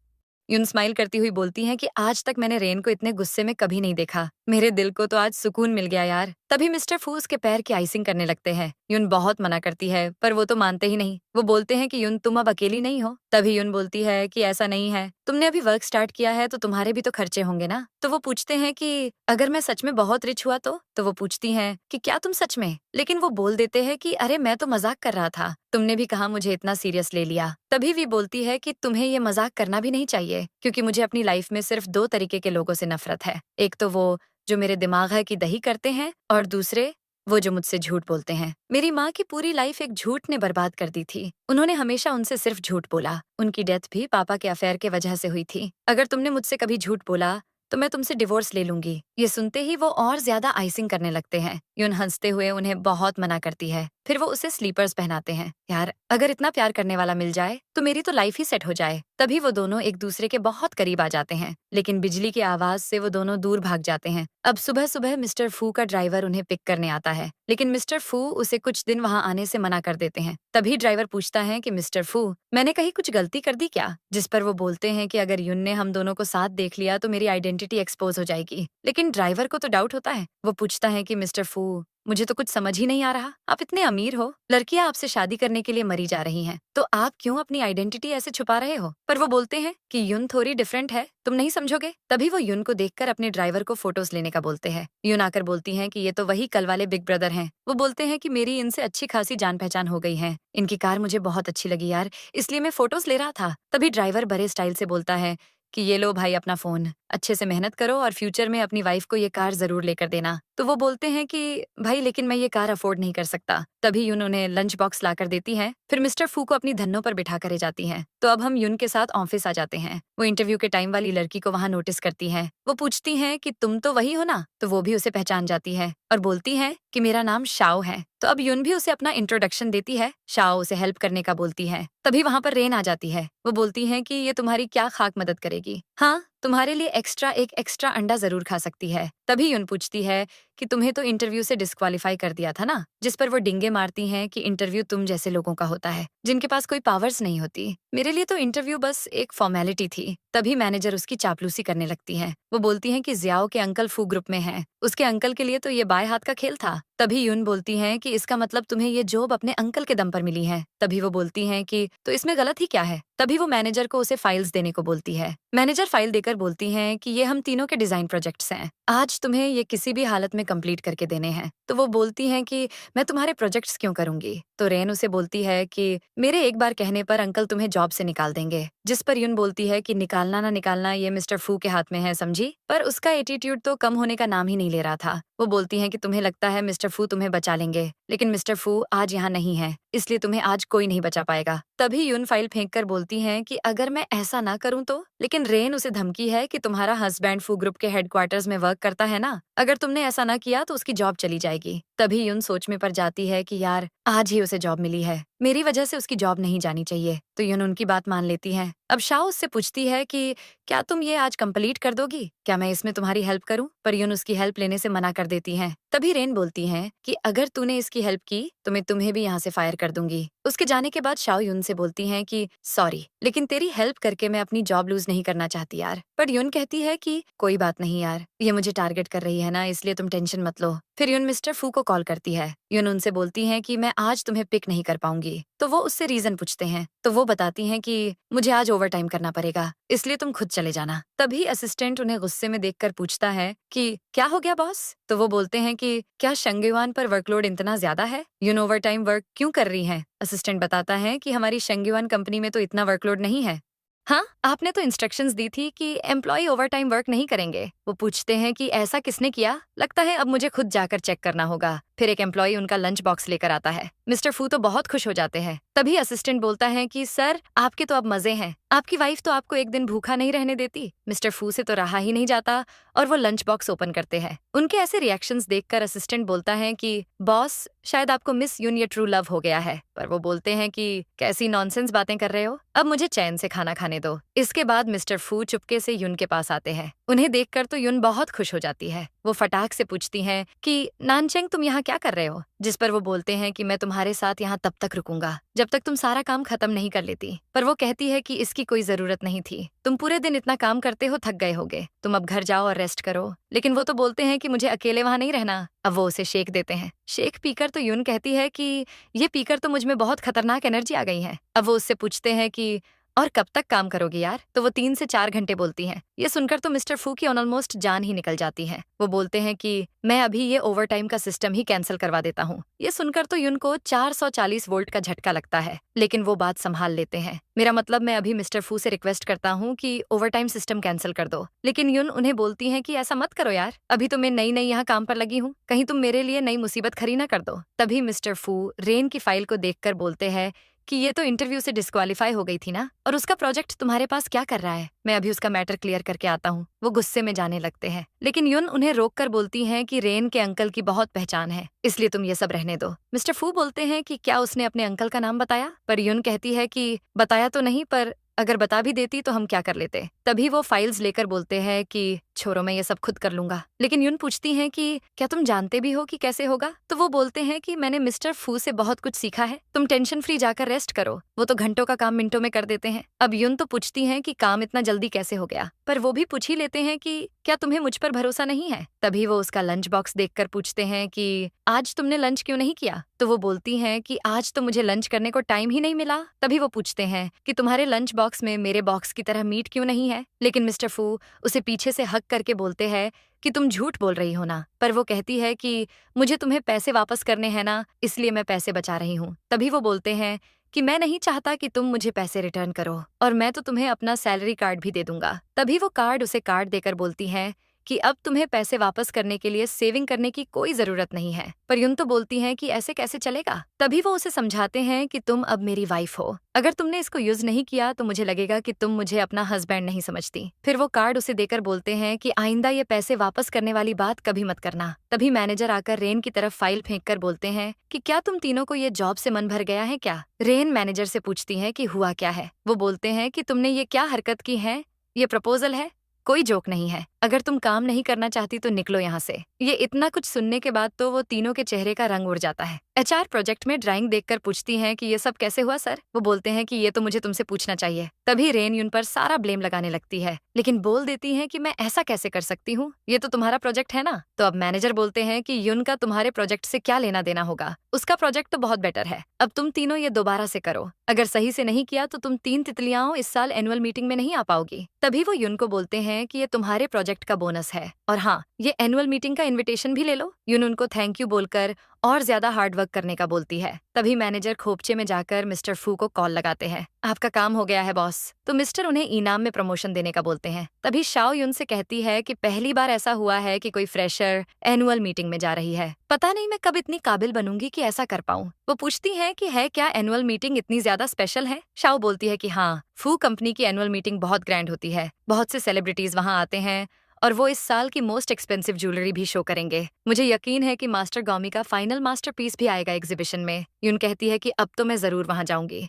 यून स्माइल करती हुई बोलती हैं कि आज तक मैंने रेन को इतने गुस्से में कभी नहीं देखा। मेरे दिल को तो आज सुकून मिल गया यार। तभी मिस्टर फू उसके पैर की आइसिंग करने लगते हैं। यून बहुत मना करती है, पर वो तो मानते ही नहीं। वो बोलते हैं कि यून तुम अब अकेली नहीं हो। तभी यून बोलती है कि ऐसा नहीं है, तुमने अभी वर्क स्टार्ट किया है तो तुम्हारे भी तो खर्चे होंगे ना। तो वो पूछते हैं कि अगर मैं सच में बहुत रिच हुआ तो वो पूछती हैं कि क्या तुम सच में। लेकिन वो बोल देते हैं कि अरे मैं तो मजाक कर रहा था, तुमने भी कहा मुझे इतना सीरियस ले लिया। तभी भी बोलती है कि तुम्हें ये मजाक करना भी नहीं चाहिए, क्योंकि मुझे अपनी लाइफ में सिर्फ 2 तरीके के लोगों से नफरत है। एक तो वो जो मेरे दिमाग है कि दही करते हैं, और दूसरे वो जो मुझसे झूठ बोलते हैं। मेरी माँ की पूरी लाइफ एक झूठ ने बर्बाद कर दी थी। उन्होंने हमेशा उनसे सिर्फ झूठ बोला। उनकी डेथ भी पापा के अफेयर के वजह से हुई थी। अगर तुमने मुझसे कभी झूठ बोला तो मैं तुमसे डिवोर्स ले लूंगी। ये सुनते ही वो और ज्यादा आइसिंग करने लगते हैं। यून हंसते हुए उन्हें बहुत मना करती है। फिर वो उसे स्लीपर्स पहनाते हैं। यार, अगर इतना प्यार करने वाला मिल जाए तो मेरी तो लाइफ ही सेट हो जाए। तभी वो दोनों एक दूसरे के बहुत करीब आ जाते हैं, लेकिन बिजली की आवाज से वो दोनों दूर भाग जाते हैं। अब सुबह सुबह मिस्टर फू का ड्राइवर उन्हें पिक करने आता है, लेकिन मिस्टर फू उसे कुछ दिन वहाँ आने से मना कर देते हैं। तभी ड्राइवर पूछता है कि मिस्टर फू, मैंने कहीं कुछ गलती कर दी क्या? जिस पर वो बोलते हैं कि अगर यून ने हम दोनों को साथ देख लिया तो मेरी आइडेंटिटी एक्सपोज हो जाएगी। लेकिन ड्राइवर को तो डाउट होता है। वो पूछता है कि मिस्टर फू, मुझे तो कुछ समझ ही नहीं आ रहा, आप इतने अमीर हो, लड़कियां आपसे शादी करने के लिए मरी जा रही हैं, तो आप क्यों अपनी आइडेंटिटी ऐसे छुपा रहे हो? पर वो बोलते हैं कि यून थोड़ी डिफरेंट है, तुम नहीं समझोगे। तभी वो यून को देखकर अपने ड्राइवर को फोटोज लेने का बोलते हैं। यून आकर बोलती हैं कि ये तो वही कल वाले बिग ब्रदर हैं। वो बोलते हैं कि मेरी इनसे अच्छी खासी जान पहचान हो गई है, इनकी कार मुझे बहुत अच्छी लगी यार, इसलिए मैं फोटोज ले रहा था। तभी ड्राइवर बड़े स्टाइल से बोलता है कि ये लो भाई अपना फोन, अच्छे से मेहनत करो और फ्यूचर में अपनी वाइफ को ये कार जरूर लेकर देना। तो वो बोलते हैं कि भाई लेकिन मैं ये कार अफोर्ड नहीं कर सकता। तभी यून उन्हें लंच बॉक्स लाकर देती है। फिर मिस्टर फू को अपनी धन्नों पर बिठा कर जाती हैं। तो अब हम यून के साथ ऑफिस आ जाते हैं। वो इंटरव्यू के टाइम वाली लड़की को वहाँ नोटिस करती है। वो पूछती है कि तुम तो वही हो ना? तो वो भी उसे पहचान जाती है और बोलती है कि मेरा नाम शाओ है। तो अब यून भी उसे अपना इंट्रोडक्शन देती है। शाओ उसे हेल्प करने का बोलती है। तभी वहाँ पर रेन आ जाती है। वो बोलती है कि ये तुम्हारी क्या खाक मदद करेगी। हाँ, तुम्हारे लिए एक एक्स्ट्रा अंडा जरूर खा सकती है। तभी यून पूछती है कि तुम्हें तो इंटरव्यू से डिस्क्वालीफाई कर दिया था ना, जिस पर वो डिंगे मारती हैं कि इंटरव्यू तुम जैसे लोगों का होता है जिनके पास कोई पावर्स नहीं होती। मेरे लिए तो इंटरव्यू बस एक फॉर्मेलिटी थी। तभी मैनेजर उसकी चापलूसी करने लगती है। वो बोलती है कि जियाओ के अंकल फू ग्रुप में हैं, उसके अंकल के लिए तो ये बाएं हाथ का खेल था। तभी यून बोलती है कि इसका मतलब तुम्हें ये जॉब अपने अंकल के दम पर मिली है। तभी वो बोलती है कि तो इसमें गलत ही क्या है। तभी वो मैनेजर को उसे फाइल्स देने को बोलती है। मैनेजर फाइल देकर बोलती हैं कि ये हम तीनों के डिजाइन प्रोजेक्ट्स हैं, आज तुम्हें ये किसी भी हालत में कंप्लीट करके देने हैं। तो वो बोलती हैं कि मैं तुम्हारे प्रोजेक्ट्स क्यों करूंगी। तो रेन उसे बोलती है कि मेरे एक बार कहने पर अंकल तुम्हें जॉब से निकाल देंगे। जिस पर यून बोलती है कि निकालना ना निकालना ये मिस्टर फू के हाथ में है, समझी। पर उसका एटीट्यूड तो कम होने का नाम ही नहीं ले रहा था। वो बोलती हैं कि तुम्हें लगता है मिस्टर फू तुम्हें बचा लेंगे, लेकिन मिस्टर फू आज यहाँ नहीं है, इसलिए तुम्हें आज कोई नहीं बचा पाएगा। तभी यून फाइल फेंक कर बोलती हैं कि अगर मैं ऐसा ना करूं तो। लेकिन रेन उसे धमकी है कि तुम्हारा हस्बैंड फू ग्रुप के हेडक्वार्टर्स में वर्क करता है ना, अगर तुमने ऐसा ना किया तो उसकी जॉब चली जाएगी। तभी यून सोच में पड़ जाती है कि यार आज ही उसे जॉब मिली है, मेरी वजह से उसकी जॉब नहीं जानी चाहिए। तो तो युन उनकी बात मान लेती है। अब शाओ उससे पूछती है कि क्या तुम ये आज कंप्लीट कर दोगी? क्या मैं इसमें तुम्हारी हेल्प करूं? पर युन उसकी हेल्प लेने से मना कर देती है। तभी रेन बोलती है कि अगर तूने इसकी हेल्प की तो मैं तुम्हें भी यहाँ से फायर कर दूंगी। उसके जाने के बाद शाओ युन से बोलती है कि सॉरी, लेकिन तेरी हेल्प करके मैं अपनी जॉब लूज नहीं करना चाहती यार। पर युन कहती है कि कोई बात नहीं यार, ये मुझे टारगेट कर रही है ना, इसलिए तुम टेंशन मत लो। फिर युन मिस्टर फू को कॉल करती है। युन उनसे बोलती है कि मैं आज तुम्हें पिक नहीं कर पाऊंगी। तो वो उससे रीजन पूछते हैं, तो वो बताती हैं कि मुझे आज ओवर टाइम करना पड़ेगा, इसलिए तुम खुद चले जाना। तभी असिस्टेंट उन्हें गुस्से में देखकर पूछता है कि क्या हो गया बॉस? तो वो बोलते हैं कि क्या शंगयुआन पर वर्कलोड इतना ज्यादा है? युन ओवर टाइम वर्क क्यों कर रही है? असिस्टेंट बताता है कि हमारी शंगयुआन कंपनी में तो इतना वर्कलोड नहीं है। हाँ, आपने तो इंस्ट्रक्शंस दी थी कि एम्प्लॉय ओवरटाइम वर्क नहीं करेंगे। वो पूछते हैं कि ऐसा किसने किया? लगता है अब मुझे खुद जाकर चेक करना होगा। फिर एक एम्प्लॉय उनका लंच बॉक्स लेकर आता है। मिस्टर फू तो बहुत खुश हो जाते हैं। तभी असिस्टेंट बोलता है कि सर, आपके तो अब मजे हैं। आपकी वाइफ तो आपको एक दिन भूखा नहीं रहने देती। मिस्टर फू से तो रहा ही नहीं जाता और वो लंच बॉक्स ओपन करते हैं। उनके ऐसे रिएक्शंस देखकर असिस्टेंट बोलता है कि बॉस, शायद आपको मिस यून या ट्रू लव हो गया है। पर वो बोलते हैं कि कैसी नॉनसेंस बातें कर रहे हो, अब मुझे चैन से खाना खाने दो। इसके बाद मिस्टर फू चुपके से युन के पास आते हैं। उन्हें देखकर तो युन बहुत खुश हो जाती है। वो फटाक से पूछती हैं कि नानचेंग, तुम यहाँ क्या कर रहे हो? जिस पर वो बोलते हैं कि मैं तुम्हारे साथ यहाँ तब तक रुकूंगा जब तक तुम सारा काम खत्म नहीं कर लेती। पर वो कहती है कि इसकी कोई जरूरत नहीं थी, तुम पूरे दिन इतना काम करते हो, थक गए होगे, तुम अब घर जाओ और रेस्ट करो। लेकिन वो तो बोलते हैं कि मुझे अकेले वहां नहीं रहना। अब वो उसे शेक देते हैं। शेक पीकर तो युन कहती है कि ये पीकर तो मुझ में बहुत खतरनाक एनर्जी आ गई है। अब वो उससे पूछते हैं कि और कब तक काम करोगी यार? तो वो 3 से 4 घंटे बोलती हैं। ये सुनकर तो मिस्टर फू की ऑलमोस्ट जान ही निकल जाती है। वो बोलते हैं कि मैं अभी ये ओवरटाइम का सिस्टम ही कैंसिल करवा देता हूँ। ये सुनकर तो युन को 440 वोल्ट का झटका लगता है, लेकिन वो बात संभाल लेते हैं। मेरा मतलब, मैं अभी मिस्टर फू से रिक्वेस्ट करता हूँ कि ओवरटाइम सिस्टम कैंसिल कर दो। लेकिन युन उन्हें बोलती है कि ऐसा मत करो यार, अभी तो मैं नई नई यहाँ काम पर लगी हूँ, कहीं तुम मेरे लिए नई मुसीबत खड़ी ना कर दो। तभी मिस्टर फू रेन की फाइल को देखकर बोलते हैं कि ये तो इंटरव्यू से डिस्क्वालीफाई हो गई थी ना, और उसका प्रोजेक्ट तुम्हारे पास क्या कर रहा है? मैं अभी उसका मैटर क्लियर करके आता हूँ। वो गुस्से में जाने लगते हैं, लेकिन युन उन्हें रोककर बोलती हैं कि रेन के अंकल की बहुत पहचान है, इसलिए तुम ये सब रहने दो। मिस्टर फू बोलते हैं कि क्या उसने अपने अंकल का नाम बताया? पर युन कहती है कि बताया तो नहीं, पर अगर बता भी देती तो हम क्या कर लेते। तभी वो फाइल्स लेकर बोलते हैं कि छोड़ो, मैं ये सब खुद कर लूंगा। लेकिन युन पूछती हैं कि क्या तुम जानते भी हो कि कैसे होगा? तो वो बोलते हैं कि मैंने मिस्टर फू से बहुत कुछ सीखा है, तुम टेंशन फ्री जाकर रेस्ट करो, वो तो घंटों का काम मिनटों में कर देते हैं। अब युन तो पूछती हैं कि काम इतना जल्दी कैसे हो गया, पर वो भी पूछ ही लेते हैं कि क्या तुम्हें मुझ पर भरोसा नहीं है? तभी वो उसका लंच बॉक्स देखकर पूछते हैं कि आज तुमने लंच क्यों नहीं किया? तो वो बोलती हैं कि आज तो मुझे लंच करने को टाइम ही नहीं मिला। तभी वो पूछते हैं कि तुम्हारे लंच बॉक्स में मेरे बॉक्स की तरह मीट क्यों नहीं है? लेकिन मिस्टर फू उसे पीछे से हक करके बोलते हैं कि तुम झूठ बोल रही हो ना। पर वो कहती है कि मुझे तुम्हें पैसे वापस करने हैं ना, इसलिए मैं पैसे बचा रही हूँ। तभी वो बोलते हैं कि मैं नहीं चाहता कि तुम मुझे पैसे रिटर्न करो, और मैं तो तुम्हें अपना सैलरी कार्ड भी दे दूंगा। तभी वो उसे कार्ड देकर बोलती हैं कि अब तुम्हें पैसे वापस करने के लिए सेविंग करने की कोई जरूरत नहीं है। पर युन तो बोलती हैं कि ऐसे कैसे चलेगा? तभी वो उसे समझाते हैं कि तुम अब मेरी वाइफ हो, अगर तुमने इसको यूज नहीं किया तो मुझे लगेगा कि तुम मुझे अपना हस्बैंड नहीं समझती। फिर वो कार्ड उसे देकर बोलते हैं कि आइंदा ये पैसे वापस करने वाली बात कभी मत करना। तभी मैनेजर आकर रेन की तरफ फाइल फेंक कर बोलते हैं कि क्या तुम तीनों को ये जॉब से मन भर गया है क्या? रेन मैनेजर से पूछती है कि हुआ क्या है? वो बोलते हैं कि तुमने ये क्या हरकत की है, ये प्रपोजल है, कोई जोक नहीं है। अगर तुम काम नहीं करना चाहती तो निकलो यहाँ से। ये इतना कुछ सुनने के बाद तो वो तीनों के चेहरे का रंग उड़ जाता है। एचआर प्रोजेक्ट में ड्राइंग देखकर पूछती हैं कि ये सब कैसे हुआ सर? वो बोलते हैं कि ये तो मुझे तुमसे पूछना चाहिए। तभी रेन युन पर सारा ब्लेम लगाने लगती है, लेकिन बोल देती है कि मैं ऐसा कैसे कर सकती हूँ, ये तो तुम्हारा प्रोजेक्ट है ना। तो अब मैनेजर बोलते हैं कि युन का तुम्हारे प्रोजेक्ट से क्या लेना देना होगा, उसका प्रोजेक्ट तो बहुत बेटर है। अब तुम तीनों ये दोबारा से करो, अगर सही से नहीं किया तो तुम 3 तितलियां इस साल एनुअल मीटिंग में नहीं आ पाओगी। तभी वो युन को बोलते हैं कि ये तुम्हारे प्रोजेक्ट का बोनस है, और हाँ, ये एनुअल मीटिंग का इनविटेशन भी ले लो। युन उनको थैंक यू बोलकर और ज्यादा हार्ड वर्क करने का बोलती है। तभी मैनेजर खोपचे में जाकर मिस्टर फू को कॉल लगाते हैं। आपका काम हो गया है बॉस। तो मिस्टर उन्हें इनाम में प्रमोशन देने का बोलते हैं। तभी शाओ युन से कहती है कि पहली बार ऐसा हुआ है कि कोई फ्रेशर एनुअल मीटिंग में जा रही है, पता नहीं मैं कब इतनी काबिल बनूंगी कि ऐसा कर पाऊं। वो पूछती है कि है क्या एनुअल मीटिंग इतनी ज्यादा स्पेशल है? शाओ बोलती है कि हाँ, फू कंपनी की एनुअल मीटिंग बहुत ग्रैंड होती है, बहुत से सेलिब्रिटीज वहां आते हैं, और वो इस साल की मोस्ट एक्सपेंसिव ज्वेलरी भी शो करेंगे। मुझे यकीन है कि मास्टर गॉमी का फाइनल मास्टरपीस भी आएगा एग्जीबिशन में। युन कहती है कि अब तो मैं जरूर वहां जाऊंगी।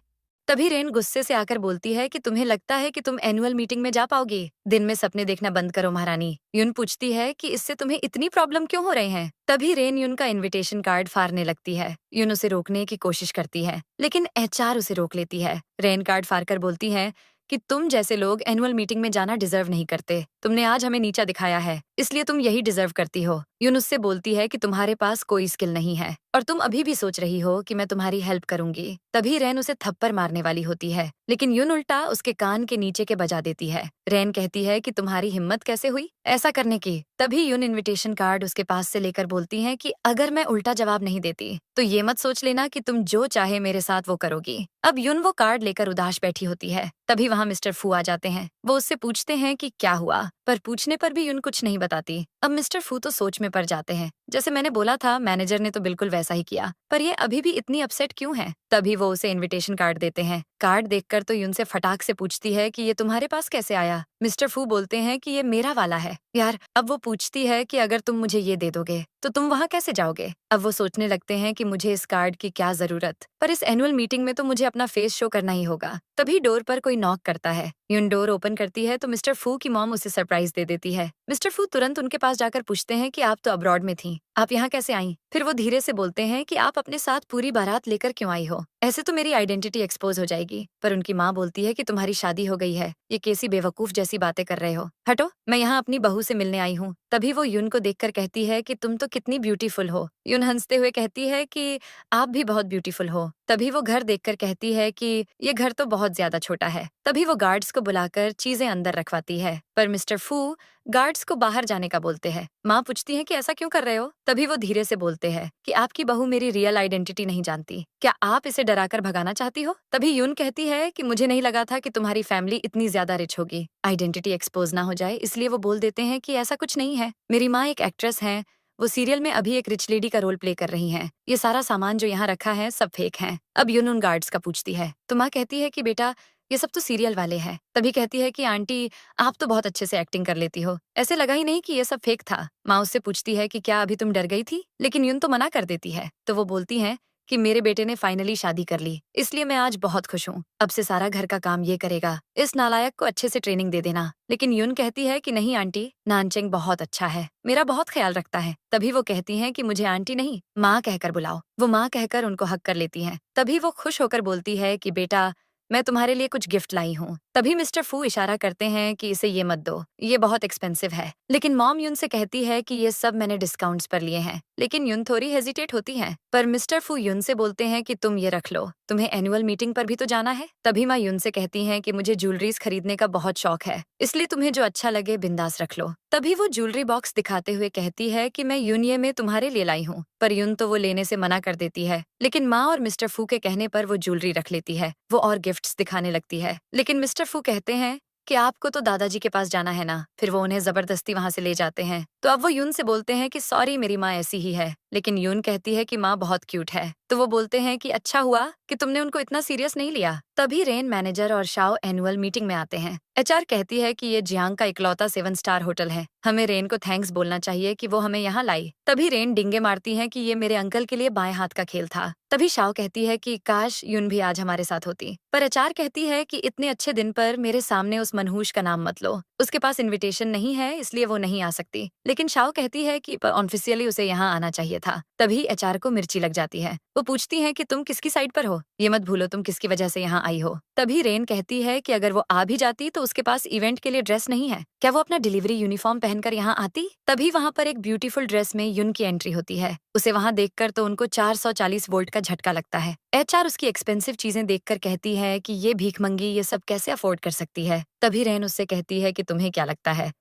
तभी रेन गुस्से से आकर बोलती है कि तुम्हें लगता है कि तुम एनुअल मीटिंग में जा पाओगी? दिन में सपने देखना बंद करो महारानी। यून पूछती है कि इससे तुम्हें इतनी प्रॉब्लम क्यों हो रहे हैं? तभी रेन यून का इनविटेशन कार्ड फाड़ने लगती है। यून उसे रोकने की कोशिश करती है, लेकिन एचआर उसे रोक लेती है। रेन कार्ड फाड़कर बोलती है कि तुम जैसे लोग एनुअल मीटिंग में जाना डिजर्व नहीं करते। तुमने आज हमें नीचा दिखाया है, इसलिए तुम यही डिजर्व करती हो। यून उससे बोलती है कि तुम्हारे पास कोई स्किल नहीं है और तुम अभी भी सोच रही हो कि मैं तुम्हारी हेल्प करूंगी। तभी रेन उसे थप्पड़ मारने वाली होती है, लेकिन यून उल्टा उसके कान के नीचे के बजा देती है। रेन कहती है कि तुम्हारी हिम्मत कैसे हुई ऐसा करने की? तभी यून इनविटेशन कार्ड उसके पास से लेकर बोलती है कि अगर मैं उल्टा जवाब नहीं देती तो ये मत सोच लेना कि तुम जो चाहे मेरे साथ वो करोगी। अब यून वो कार्ड लेकर उदास बैठी होती है। तभी वहाँ मिस्टर फू आ जाते हैं। वो उससे पूछते हैं कि क्या हुआ, पर पूछने पर भी यून कुछ नहीं बताती। अब मिस्टर फू तो सोच में पड़ जाते हैं। जैसे मैंने बोला था, मैनेजर ने तो बिल्कुल वैसा ही किया, पर ये अभी भी इतनी अपसेट क्यों है? तभी वो उसे इनविटेशन कार्ड देते हैं। कार्ड देखकर तो यून से फटाक से पूछती है कि ये तुम्हारे पास कैसे आया? मिस्टर फू बोलते हैं कि ये मेरा वाला है यार। अब वो पूछती है कि अगर तुम मुझे ये दे दोगे तो तुम वहाँ कैसे जाओगे? अब वो सोचने लगते हैं कि मुझे इस कार्ड की क्या जरूरत, पर इस एनुअल मीटिंग में तो मुझे अपना फेस शो करना ही होगा। तभी डोर पर कोई नॉक करता है। यून डोर ओपन करती है तो मिस्टर फू की मॉम उसे सरप्राइज दे देती है। मिस्टर फू तुरंत उनके पास जाकर पूछते हैं कि आप तो अब्रॉड में थी, आप यहाँ कैसे आई? फिर वो धीरे से बोलते हैं कि आप अपने साथ पूरी बारात लेकर क्यों आई हो? ऐसे तो मेरी आइडेंटिटी एक्सपोज हो जाएगी। पर उनकी माँ बोलती है कि तुम्हारी शादी हो गई है, ये कैसी बेवकूफ जैसी बातें कर रहे हो, हटो, मैं यहाँ अपनी बहू से मिलने आई हूँ। तभी वो यून को देखकर कहती है कि तुम तो कितनी ब्यूटीफुल हो। यून हंसते हुए कहती है कि आप भी बहुत ब्यूटीफुल हो। तभी वो घर देखकर कहती है कि ये घर तो बहुत ज्यादा छोटा है। तभी वो गार्ड्स को बुलाकर चीजें अंदर रखवाती है, पर मिस्टर फू गार्ड्स को बाहर जाने का बोलते हैं। माँ पूछती है कि ऐसा क्यों कर रहे हो? तभी वो धीरे से बोलते हैं कि आपकी बहू मेरी रियल आइडेंटिटी नहीं जानती, क्या आप इसे डराकर भगाना चाहती हो? तभी यून कहती है कि मुझे नहीं लगा था कि तुम्हारी फैमिली इतनी ज्यादा रिच होगी, आइडेंटिटी एक्सपोज ना हो जाए इसलिए वो बोल देते हैं कि ऐसा कुछ नहीं है। मेरी माँ एक एक्ट्रेस है, वो सीरियल में अभी एक रिच लेडी का रोल प्ले कर रही हैं। ये सारा सामान जो यहाँ रखा है सब फेक है। अब यून उन गार्ड्स का पूछती है तो माँ कहती है कि बेटा ये सब तो सीरियल वाले हैं। तभी कहती है कि आंटी आप तो बहुत अच्छे से एक्टिंग कर लेती हो, ऐसे लगा ही नहीं कि ये सब फेक था। माँ उससे पूछती है कि क्या अभी तुम डर गई थी? लेकिन यून तो मना कर देती है। तो वो बोलती है कि मेरे बेटे ने फाइनली शादी कर ली, इसलिए मैं आज बहुत खुश हूँ। अब से सारा घर का काम ये करेगा, इस नालायक को अच्छे से ट्रेनिंग दे देना। लेकिन यून कहती है कि नहीं आंटी, नानचेंग बहुत अच्छा है, मेरा बहुत ख्याल रखता है। तभी वो कहती हैं कि मुझे आंटी नहीं माँ कहकर बुलाओ। वो माँ कहकर उनको हक कर लेती हैं। तभी वो खुश होकर बोलती है कि बेटा मैं तुम्हारे लिए कुछ गिफ्ट लाई हूँ। तभी मिस्टर फू इशारा करते हैं कि इसे ये मत दो, ये बहुत एक्सपेंसिव है। लेकिन मॉम यून से कहती है कि ये सब मैंने डिस्काउंट्स पर लिए हैं। लेकिन यून थोड़ी हेजिटेट होती है, पर मिस्टर फू यून से बोलते हैं कि तुम ये रख लो, तुम्हें एनुअल मीटिंग पर भी तो जाना है। तभी माँ यून से कहती हैं कि मुझे ज्वेलरीज खरीदने का बहुत शौक है, इसलिए तुम्हें जो अच्छा लगे बिंदास रख लो। तभी वो ज्वेलरी बॉक्स दिखाते हुए कहती है कि मैं यून ये में तुम्हारे लिए लाई हूँ, पर यून तो वो लेने से मना कर देती है। लेकिन माँ और मिस्टर फू के कहने पर वो ज्वेलरी रख लेती है। वो और गिफ्ट्स दिखाने लगती है, लेकिन मिस्टर फू कहते हैं कि आपको तो दादाजी के पास जाना है ना। फिर वो उन्हें जबरदस्ती वहां से ले जाते हैं। तो अब वो यून से बोलते हैं कि सॉरी मेरी माँ ऐसी ही है। लेकिन यून कहती है कि माँ बहुत क्यूट है। तो वो बोलते हैं कि अच्छा हुआ कि तुमने उनको इतना सीरियस नहीं लिया। तभी रेन मैनेजर और शाओ एनुअल मीटिंग में आते हैं। एचआर कहती है कि ये जियांग का इकलौता 7 स्टार होटल है, हमें रेन को थैंक्स बोलना चाहिए कि वो हमें यहाँ लाई। तभी रेन डिंगे मारती है कि ये मेरे अंकल के लिए बाएं हाथ का खेल था। तभी शाओ कहती है कि काश यून भी आज हमारे साथ होती, पर एचआर कहती है कि इतने अच्छे दिन पर मेरे सामने उस मनहूस का नाम मत लो, उसके पास इनविटेशन नहीं है इसलिए वो नहीं आ सकती। लेकिन शाओ कहती है कि ऑफिशियली उसे यहाँ आना चाहिए था। तभी एचआर को मिर्ची लग जाती है। वो पूछती है कि तुम किसकी साइड पर हो, ये मत भूलो तुम किसकी वजह से यहाँ आई हो। तभी रेन कहती है कि अगर वो आ भी जाती तो उसके पास इवेंट के लिए ड्रेस नहीं है, क्या वो अपना डिलीवरी यूनिफॉर्म पहनकर यहाँ आती? तभी वहाँ पर एक ब्यूटीफुल ड्रेस में यून की एंट्री होती है। उसे वहाँ देखकर तो उनको 440 वोल्ट का झटका लगता है। एचआर उसकी एक्सपेंसिव चीजें देखकर कहती है कि ये भीखमंगी ये सब कैसे अफोर्ड कर सकती है। तभी रेन उससे कहती है कि तुम्हें क्या लगता है,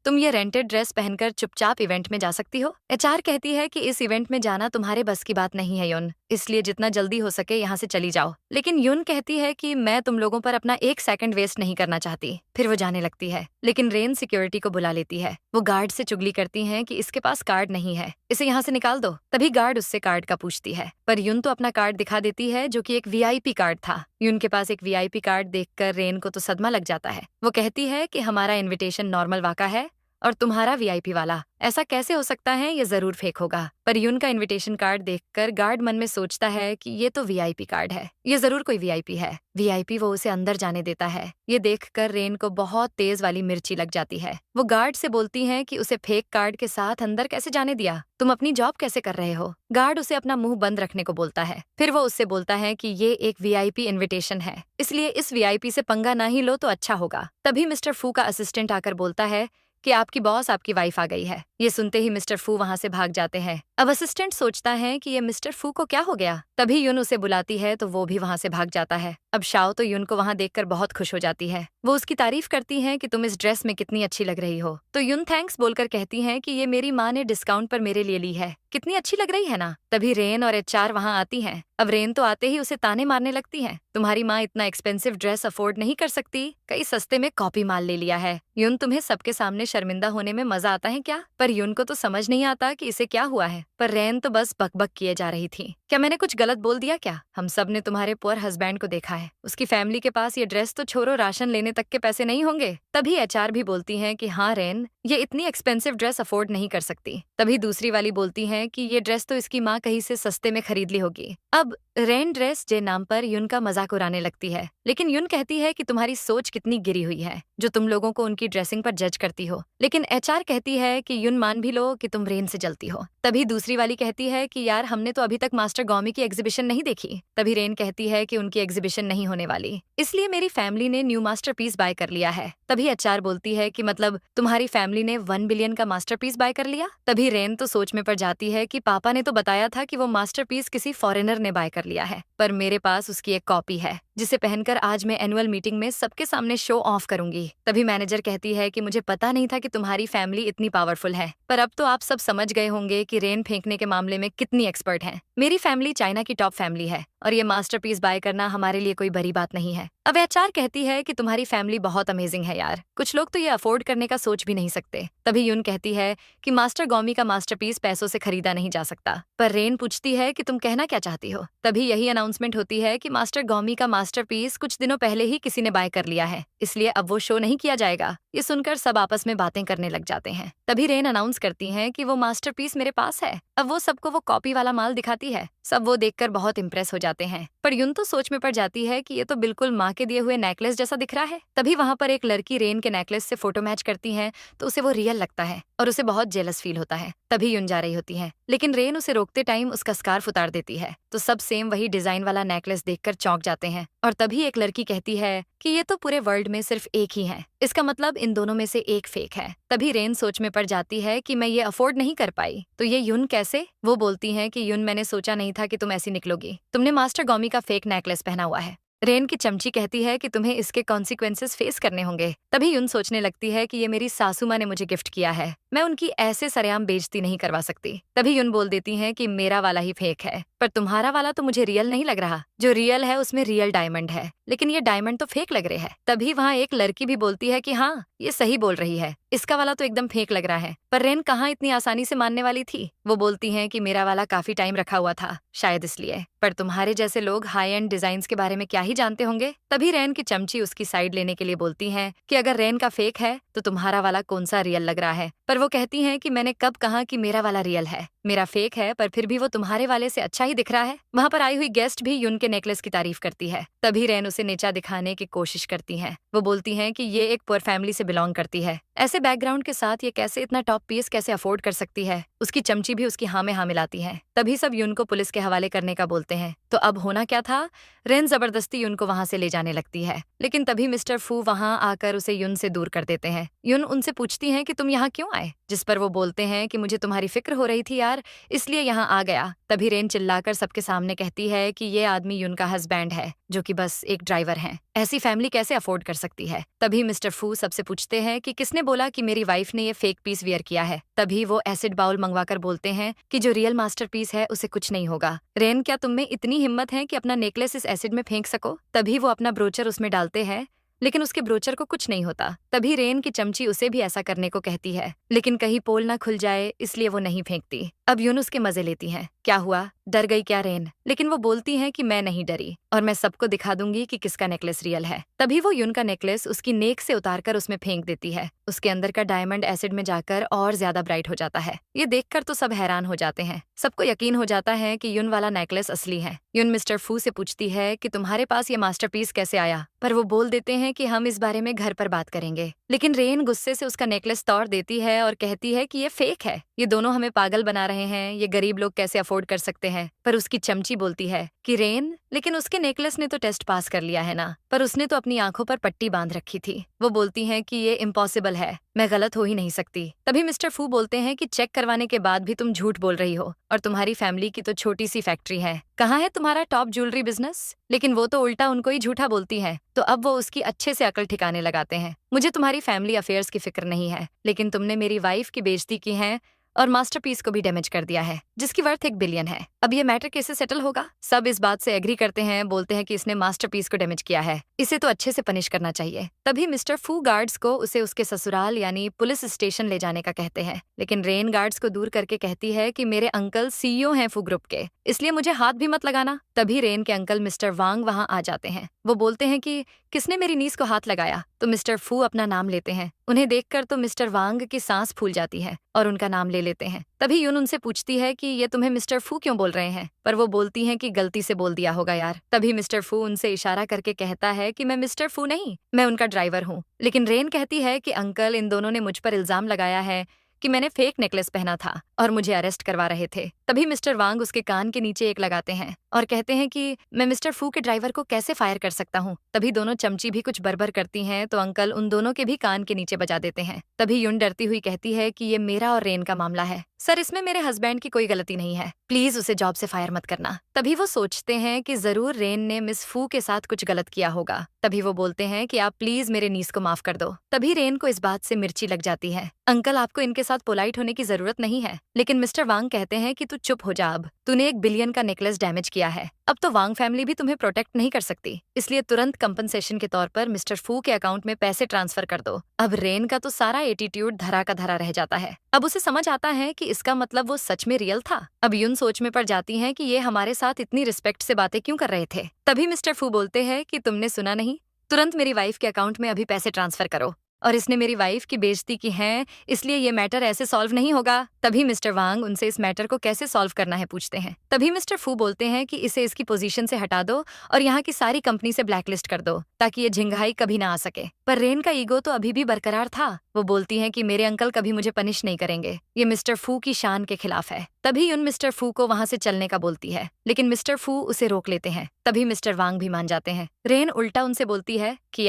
तुम ये रेंटेड ड्रेस पहनकर चुपचाप इवेंट में जा सकती हो? एचआर कहती है कि इस इवेंट में जाना तुम्हारे बस की बात नहीं है यून, इसलिए जितना जल्दी हो सके यहाँ से चली जाओ। लेकिन यून कहती है कि मैं तुम लोगों पर अपना 1 सेकंड वेस्ट नहीं करना चाहती। फिर वो जाने लगती है, लेकिन रेन सिक्योरिटी को बुला लेती है। वो गार्ड से चुगली करती है कि इसके पास कार्ड नहीं है, इसे यहाँ से निकाल दो। तभी गार्ड उससे कार्ड का पूछती है, पर यून तो अपना कार्ड दिखा देती है जो कि एक वीआईपी कार्ड था। यून के पास एक वीआईपी कार्ड देखकर रेन को तो सदमा लग जाता है। वो कहती है कि हमारा इन्विटेशन नॉर्मल वाका है और तुम्हारा वीआईपी वाला। ऐसा कैसे हो सकता है, ये जरूर फेक होगा। पर युन का इनविटेशन कार्ड देखकर गार्ड मन में सोचता है कि ये तो वीआईपी कार्ड है, ये जरूर कोई वीआईपी है। वीआईपी वो उसे अंदर जाने देता है। ये देखकर रेन को बहुत तेज वाली मिर्ची लग जाती है। वो गार्ड से बोलती है कि उसे फेक कार्ड के साथ अंदर कैसे जाने दिया, तुम अपनी जॉब कैसे कर रहे हो। गार्ड उसे अपना मुंह बंद रखने को बोलता है। फिर वो उससे बोलता है कि ये एक वीआईपी इनविटेशन है, इसलिए इस वीआईपी से पंगा ना ही लो तो अच्छा होगा। तभी मिस्टर फू का असिस्टेंट आकर बोलता है कि आपकी बॉस, आपकी वाइफ आ गई है। ये सुनते ही मिस्टर फू वहां से भाग जाते हैं। अब असिस्टेंट सोचता है कि ये मिस्टर फू को क्या हो गया। तभी युन उसे बुलाती है तो वो भी वहां से भाग जाता है। अब शाओ तो युन को वहां देखकर बहुत खुश हो जाती है। वो उसकी तारीफ करती है कि तुम इस ड्रेस में कितनी अच्छी लग रही हो। तो युन थैंक्स बोलकर कहती है कि ये मेरी माँ ने डिस्काउंट पर मेरे लिए ली है, कितनी अच्छी लग रही है ना। तभी रेन और एचआर वहां आती हैं। अब रेन तो आते ही उसे ताने मारने लगती है, तुम्हारी माँ इतना एक्सपेंसिव ड्रेस अफोर्ड नहीं कर सकती, कई सस्ते में कॉपी माल ले लिया है। युन, तुम्हें सबके सामने शर्मिंदा होने में मजा आता है क्या। पर युन को तो समझ नहीं आता कि इसे क्या हुआ है। पर रेन तो बस बकबक किए जा रही थी। क्या मैंने कुछ गलत बोल दिया क्या। हम सब ने तुम्हारे पुअर हस्बैंड को देखा है, उसकी फैमिली के पास ये ड्रेस तो छोड़ो राशन लेने तक के पैसे नहीं होंगे। तभी एचआर भी बोलती है कि हाँ रेन, ये इतनी एक्सपेंसिव ड्रेस अफोर्ड नहीं कर सकती। तभी दूसरी वाली बोलती है कि ये ड्रेस तो इसकी माँ कहीं से सस्ते में खरीद ली होगी। अब रेन ड्रेस जे नाम पर युन का मजाक उड़ाने लगती है, लेकिन युन कहती है कि तुम्हारी सोच कितनी गिरी हुई है जो तुम लोगों को उनकी ड्रेसिंग पर जज करती हो। लेकिन एचआर कहती है कि युन, मान भी लो कि तुम रेन से जलती हो। तभी दूसरी वाली कहती है कि यार, हमने तो अभी तक मास्टर गौमी की एग्जीबिशन नहीं देखी। तभी रेन कहती है कि उनकी एग्जीबिशन नहीं होने वाली, इसलिए मेरी फैमिली ने न्यू मास्टरपीस बाय कर लिया है। तभी एचआर बोलती है कि मतलब तुम्हारी फैमिली ने 1 बिलियन का मास्टरपीस बाय कर लिया। तभी रेन तो सोच में पड़ जाती है कि पापा ने तो बताया था कि वो मास्टरपीस किसी फॉरेनर ने बाय कर लिया है, पर मेरे पास उसकी एक कॉपी है जिसे पहनकर आज मैं एनुअल मीटिंग में सबके सामने शो ऑफ करूंगी। तभी मैनेजर कहती है कि मुझे पता नहीं था कि तुम्हारी फैमिली इतनी पावरफुल है, पर अब तो आप सब समझ गए होंगे कि रेन फेंकने के मामले में कितनी एक्सपर्ट है। मेरी फैमिली चाइना की टॉप फैमिली है और ये मास्टरपीस बाय करना हमारे लिए कोई बड़ी बात नहीं है। अब एचआर कहती है कि तुम्हारी फैमिली बहुत अमेजिंग है यार, कुछ लोग तो ये अफोर्ड करने का सोच भी नहीं सकते। तभी युन कहती है कि मास्टर गौमी का मास्टरपीस पैसों से खरीदा नहीं जा सकता। पर रेन पूछती है कि तुम कहना क्या चाहती हो। तभी यही अनाउंसमेंट होती है कि मास्टर गौमी का मास्टरपीस कुछ दिनों पहले ही किसी ने बाय कर लिया है, इसलिए अब वो शो नहीं किया जाएगा। ये सुनकर सब आपस में बातें करने लग जाते हैं। तभी रेन अनाउंस करती है कि वो मास्टरपीस मेरे पास है। अब वो सबको वो कॉपी वाला माल दिखाती है। सब वो देखकर बहुत इंप्रेस हो जाते हैं। पर युन तो सोच में पड़ जाती है कि ये तो बिल्कुल माँ के दिए हुए नेकलेस जैसा दिख रहा है। तभी वहां पर एक लड़की रेन के नेकलेस से फोटो मैच करती है तो उसे वो रियल लगता है और उसे बहुत जेलस फील होता है। तभी युन जा रही होती है, लेकिन रेन उसे रोकते टाइम उसका स्कार्फ उतार देती है तो सब सेम वही डिजाइन वाला नेकलेस देखकर चौंक जाते हैं। और तभी एक लड़की कहती है कि ये तो पूरे वर्ल्ड में सिर्फ एक ही है, इसका मतलब इन दोनों में से एक फेक है। तभी रेन सोच में पड़ जाती है कि मैं ये अफोर्ड नहीं कर पाई, तो ये युन कैसे। वो बोलती है कि युन, मैंने सोचा नहीं था कि तुम ऐसी निकलोगी, तुमने मास्टर गौमी का फेक नेकलेस पहना हुआ है। रेन की चमची कहती है कि तुम्हें इसके कॉन्सिक्वेंसेस फेस करने होंगे। तभी युन सोचने लगती है कि ये मेरी सासू माँ ने मुझे गिफ्ट किया है, मैं उनकी ऐसे सरेआम बेइज्जती नहीं करवा सकती। तभी युन बोल देती है कि मेरा वाला ही फेक है, पर तुम्हारा वाला तो मुझे रियल नहीं लग रहा, जो रियल है उसमें रियल डायमंड है, लेकिन ये डायमंड तो फेक लग रहे हैं। तभी वहाँ एक लड़की भी बोलती है कि हाँ, ये सही बोल रही है, इसका वाला तो एकदम फेक लग रहा है। पर रेन कहाँ इतनी आसानी से मानने वाली थी। वो बोलती है कि मेरा वाला काफी टाइम रखा हुआ था, शायद इसलिए, पर तुम्हारे जैसे लोग हाई एंड डिजाइन के बारे में क्या ही जानते होंगे। तभी रेन की चमची उसकी साइड लेने के लिए बोलती है कि अगर रेन का फेक है तो तुम्हारा वाला कौन सा रियल लग रहा है। पर वो कहती है कि मैंने कब कहा कि मेरा वाला रियल है, मेरा फेक है, पर फिर भी वो तुम्हारे वाले से अच्छा ही दिख रहा है। वहाँ पर आई हुई गेस्ट भी युन के नेकलेस की तारीफ करती है। तभी रेन उसे नीचा दिखाने की कोशिश करती है। वो बोलती है कि ये एक पुअर फैमिली से बिलोंग करती है, ऐसे बैकग्राउंड के साथ ये कैसे इतना टॉप पीस कैसे अफोर्ड कर सकती है। उसकी चमची भी उसकी हाँ में हाँ मिलाती है। तभी सब युन को पुलिस के हवाले करने का बोलते हैं। तो अब होना क्या था, रेन जबरदस्ती युन को वहां से ले जाने लगती है, लेकिन तभी मिस्टर फू वहां आकर उसे युन से दूर कर देते हैं। युन उनसे पूछती है कि तुम यहाँ क्यों आए, जिस पर वो बोलते हैं कि मुझे तुम्हारी फिक्र हो रही थी यार, इसलिए यहाँ आ गया। तभी रेन चिल्लाकर सबके सामने कहती है कि ये आदमी युन का हस्बैंड है, जो कि बस एक ड्राइवर है, ऐसी फैमिली कैसे अफोर्ड कर सकती है। तभी मिस्टर फू सबसे पूछते हैं कि किसने बोला कि मेरी वाइफ ने ये फेक पीस वियर किया है। तभी वो एसिड बाउल मंगवाकर बोलते हैं कि जो रियल मास्टरपीस है उसे कुछ नहीं होगा। रेन, क्या तुम में इतनी हिम्मत है कि अपना नेकलेस इस एसिड में फेंक सको। तभी वो अपना ब्रोचर उसमें डालते हैं लेकिन उसके ब्रोचर को कुछ नहीं होता। तभी रेन की चमची उसे भी ऐसा करने को कहती है, लेकिन कहीं पोल ना खुल जाए इसलिए वो नहीं फेंकती। अब यून उसके मजे लेती है। क्या हुआ, डर गई क्या रेन? लेकिन वो बोलती है कि मैं नहीं डरी और मैं सबको दिखा दूंगी कि किसका नेकलेस रियल है। तभी वो यून का नेकलेस उसकी नेक से उतारकर उसमें फेंक देती है। उसके अंदर का डायमंड एसिड में जाकर और ज्यादा ब्राइट हो जाता है। ये देखकर तो सब हैरान हो जाते हैं। सबको यकीन हो जाता है कि यून वाला नेकलेस असली है। यून मिस्टर फू से पूछती है कि तुम्हारे पास ये मास्टरपीस कैसे आया, पर वो बोल देते हैं कि हम इस बारे में घर पर बात करेंगे। लेकिन रेन गुस्से से उसका नेकलेस तोड़ देती है और कहती है कि ये फेक है, ये दोनों हमें पागल बना रहे हैं, ये गरीब लोग कैसे अफोर्ड कर सकते हैं। पर उसकी चमची बोलती है कि रेन, लेकिन उसके नेकलेस ने तो टेस्ट पास कर लिया है ना, पर उसने तो अपनी आंखों पर पट्टी बांध रखी थी। वो बोलती हैं कि ये इम्पॉसिबल है, मैं गलत हो ही नहीं सकती। तभी मिस्टर फू बोलते हैं कि चेक करवाने के बाद भी तुम झूठ बोल रही हो और तुम्हारी फैमिली की तो छोटी सी फैक्ट्री है, कहाँ है तुम्हारा टॉप ज्वेलरी बिजनेस? लेकिन वो तो उल्टा उनको ही झूठा बोलती है। तो अब वो उसकी अच्छे से अकल ठिकाने लगाते हैं। मुझे तुम्हारी फैमिली अफेयर्स की फिक्र नहीं है, लेकिन तुमने मेरी वाइफ की बेइज्जती की है और मास्टरपीस को भी डैमेज कर दिया है, जिसकी वर्थ 1 बिलियन है। अब ये मैटर कैसे सेटल होगा? सब इस बात से एग्री करते हैं, बोलते हैं कि इसने मास्टरपीस को डैमेज किया है, इसे तो अच्छे से पनिश करना चाहिए। तभी मिस्टर फू गार्ड्स को उसे उसके ससुराल यानी पुलिस स्टेशन ले जाने का कहते हैं, लेकिन रेन गार्ड्स को दूर करके कहती है कि मेरे अंकल सीईओ हैं फू ग्रुप के, इसलिए मुझे हाथ भी मत लगाना। तभी रेन के अंकल मिस्टर वांग वहां आ जाते हैं। वो बोलते हैं कि किसने मेरी नीस को हाथ लगाया? तो मिस्टर फू अपना नाम लेते हैं। उन्हें देखकर तो मिस्टर वांग की सांस फूल जाती है और उनका नाम ले लेते हैं। तभी यून उनसे पूछती है कि ये तुम्हें मिस्टर फू क्यों बोल रहे हैं, पर वो बोलती हैं कि गलती से बोल दिया होगा यार। तभी मिस्टर फू उनसे इशारा करके कहता है कि मैं मिस्टर फू नहीं, मैं उनका ड्राइवर हूँ। लेकिन रेन कहती है कि अंकल, इन दोनों ने मुझ पर इल्जाम लगाया है कि मैंने फेक नेकलेस पहना था और मुझे अरेस्ट करवा रहे थे। तभी मिस्टर वांग उसके कान के नीचे एक लगाते हैं और कहते हैं कि मैं मिस्टर फू के ड्राइवर को कैसे फायर कर सकता हूँ। तभी दोनों चमची भी कुछ बरबर करती हैं तो अंकल उन दोनों के भी कान के नीचे बजा देते हैं। तभी यून डरती हुई कहती है कि ये मेरा और रेन का मामला है सर, इसमें मेरे हस्बैंड की कोई गलती नहीं है, प्लीज उसे जॉब से फायर मत करना। तभी वो सोचते हैं कि जरूर रेन ने मिस फू के साथ कुछ गलत किया होगा। तभी वो बोलते हैं कि आप प्लीज मेरे नीस को माफ कर दो। तभी रेन को इस बात से मिर्ची लग जाती है। अंकल, आपको इनके साथ पोलाइट होने की जरूरत नहीं है। लेकिन मिस्टर वांग कहते हैं कि तू चुप हो जा, अब तूने 1 बिलियन का नेकलेस डैमेज किया है, अब तो वांग फैमिली भी तुम्हें प्रोटेक्ट नहीं कर सकती, इसलिए तुरंत कंपनसेशन के तौर पर मिस्टर फू के अकाउंट में पैसे ट्रांसफर कर दो। अब रेन का तो सारा एटीट्यूड धरा का धरा रह जाता है। अब उसे समझ आता है कि इसका मतलब वो सच में रियल था। अब यून सोच में पड़ जाती हैं कि ये हमारे साथ इतनी रिस्पेक्ट से बातें क्यों कर रहे थे। तभी मिस्टर फू बोलते हैं कि तुमने सुना नहीं, तुरंत मेरी वाइफ के अकाउंट में अभी पैसे ट्रांसफर करो, और इसने मेरी वाइफ की बेइज्जती की है, इसलिए ये मैटर ऐसे सॉल्व नहीं होगा। तभी मिस्टर वांग उनसे इस मैटर को कैसे सॉल्व करना है पूछते हैं। तभी मिस्टर फू बोलते हैं कि इसे इसकी पोजीशन से हटा दो और यहाँ की सारी कंपनी से ब्लैकलिस्ट कर दो ताकि ये झिंगाई कभी ना आ सके। पर रेन का ईगो तो अभी भी बरकरार था। वो बोलती हैं कि मेरे अंकल कभी मुझे पनिश नहीं करेंगे, ये मिस्टर फू की शान के खिलाफ है। तभी उन मिस्टर फू को वहां से चलने का बोलती है, लेकिन मिस्टर फू उसे रोक लेते हैं। तभी मिस्टर वांग भी मान जाते हैं। रेन उल्टा उनसे बोलती है कि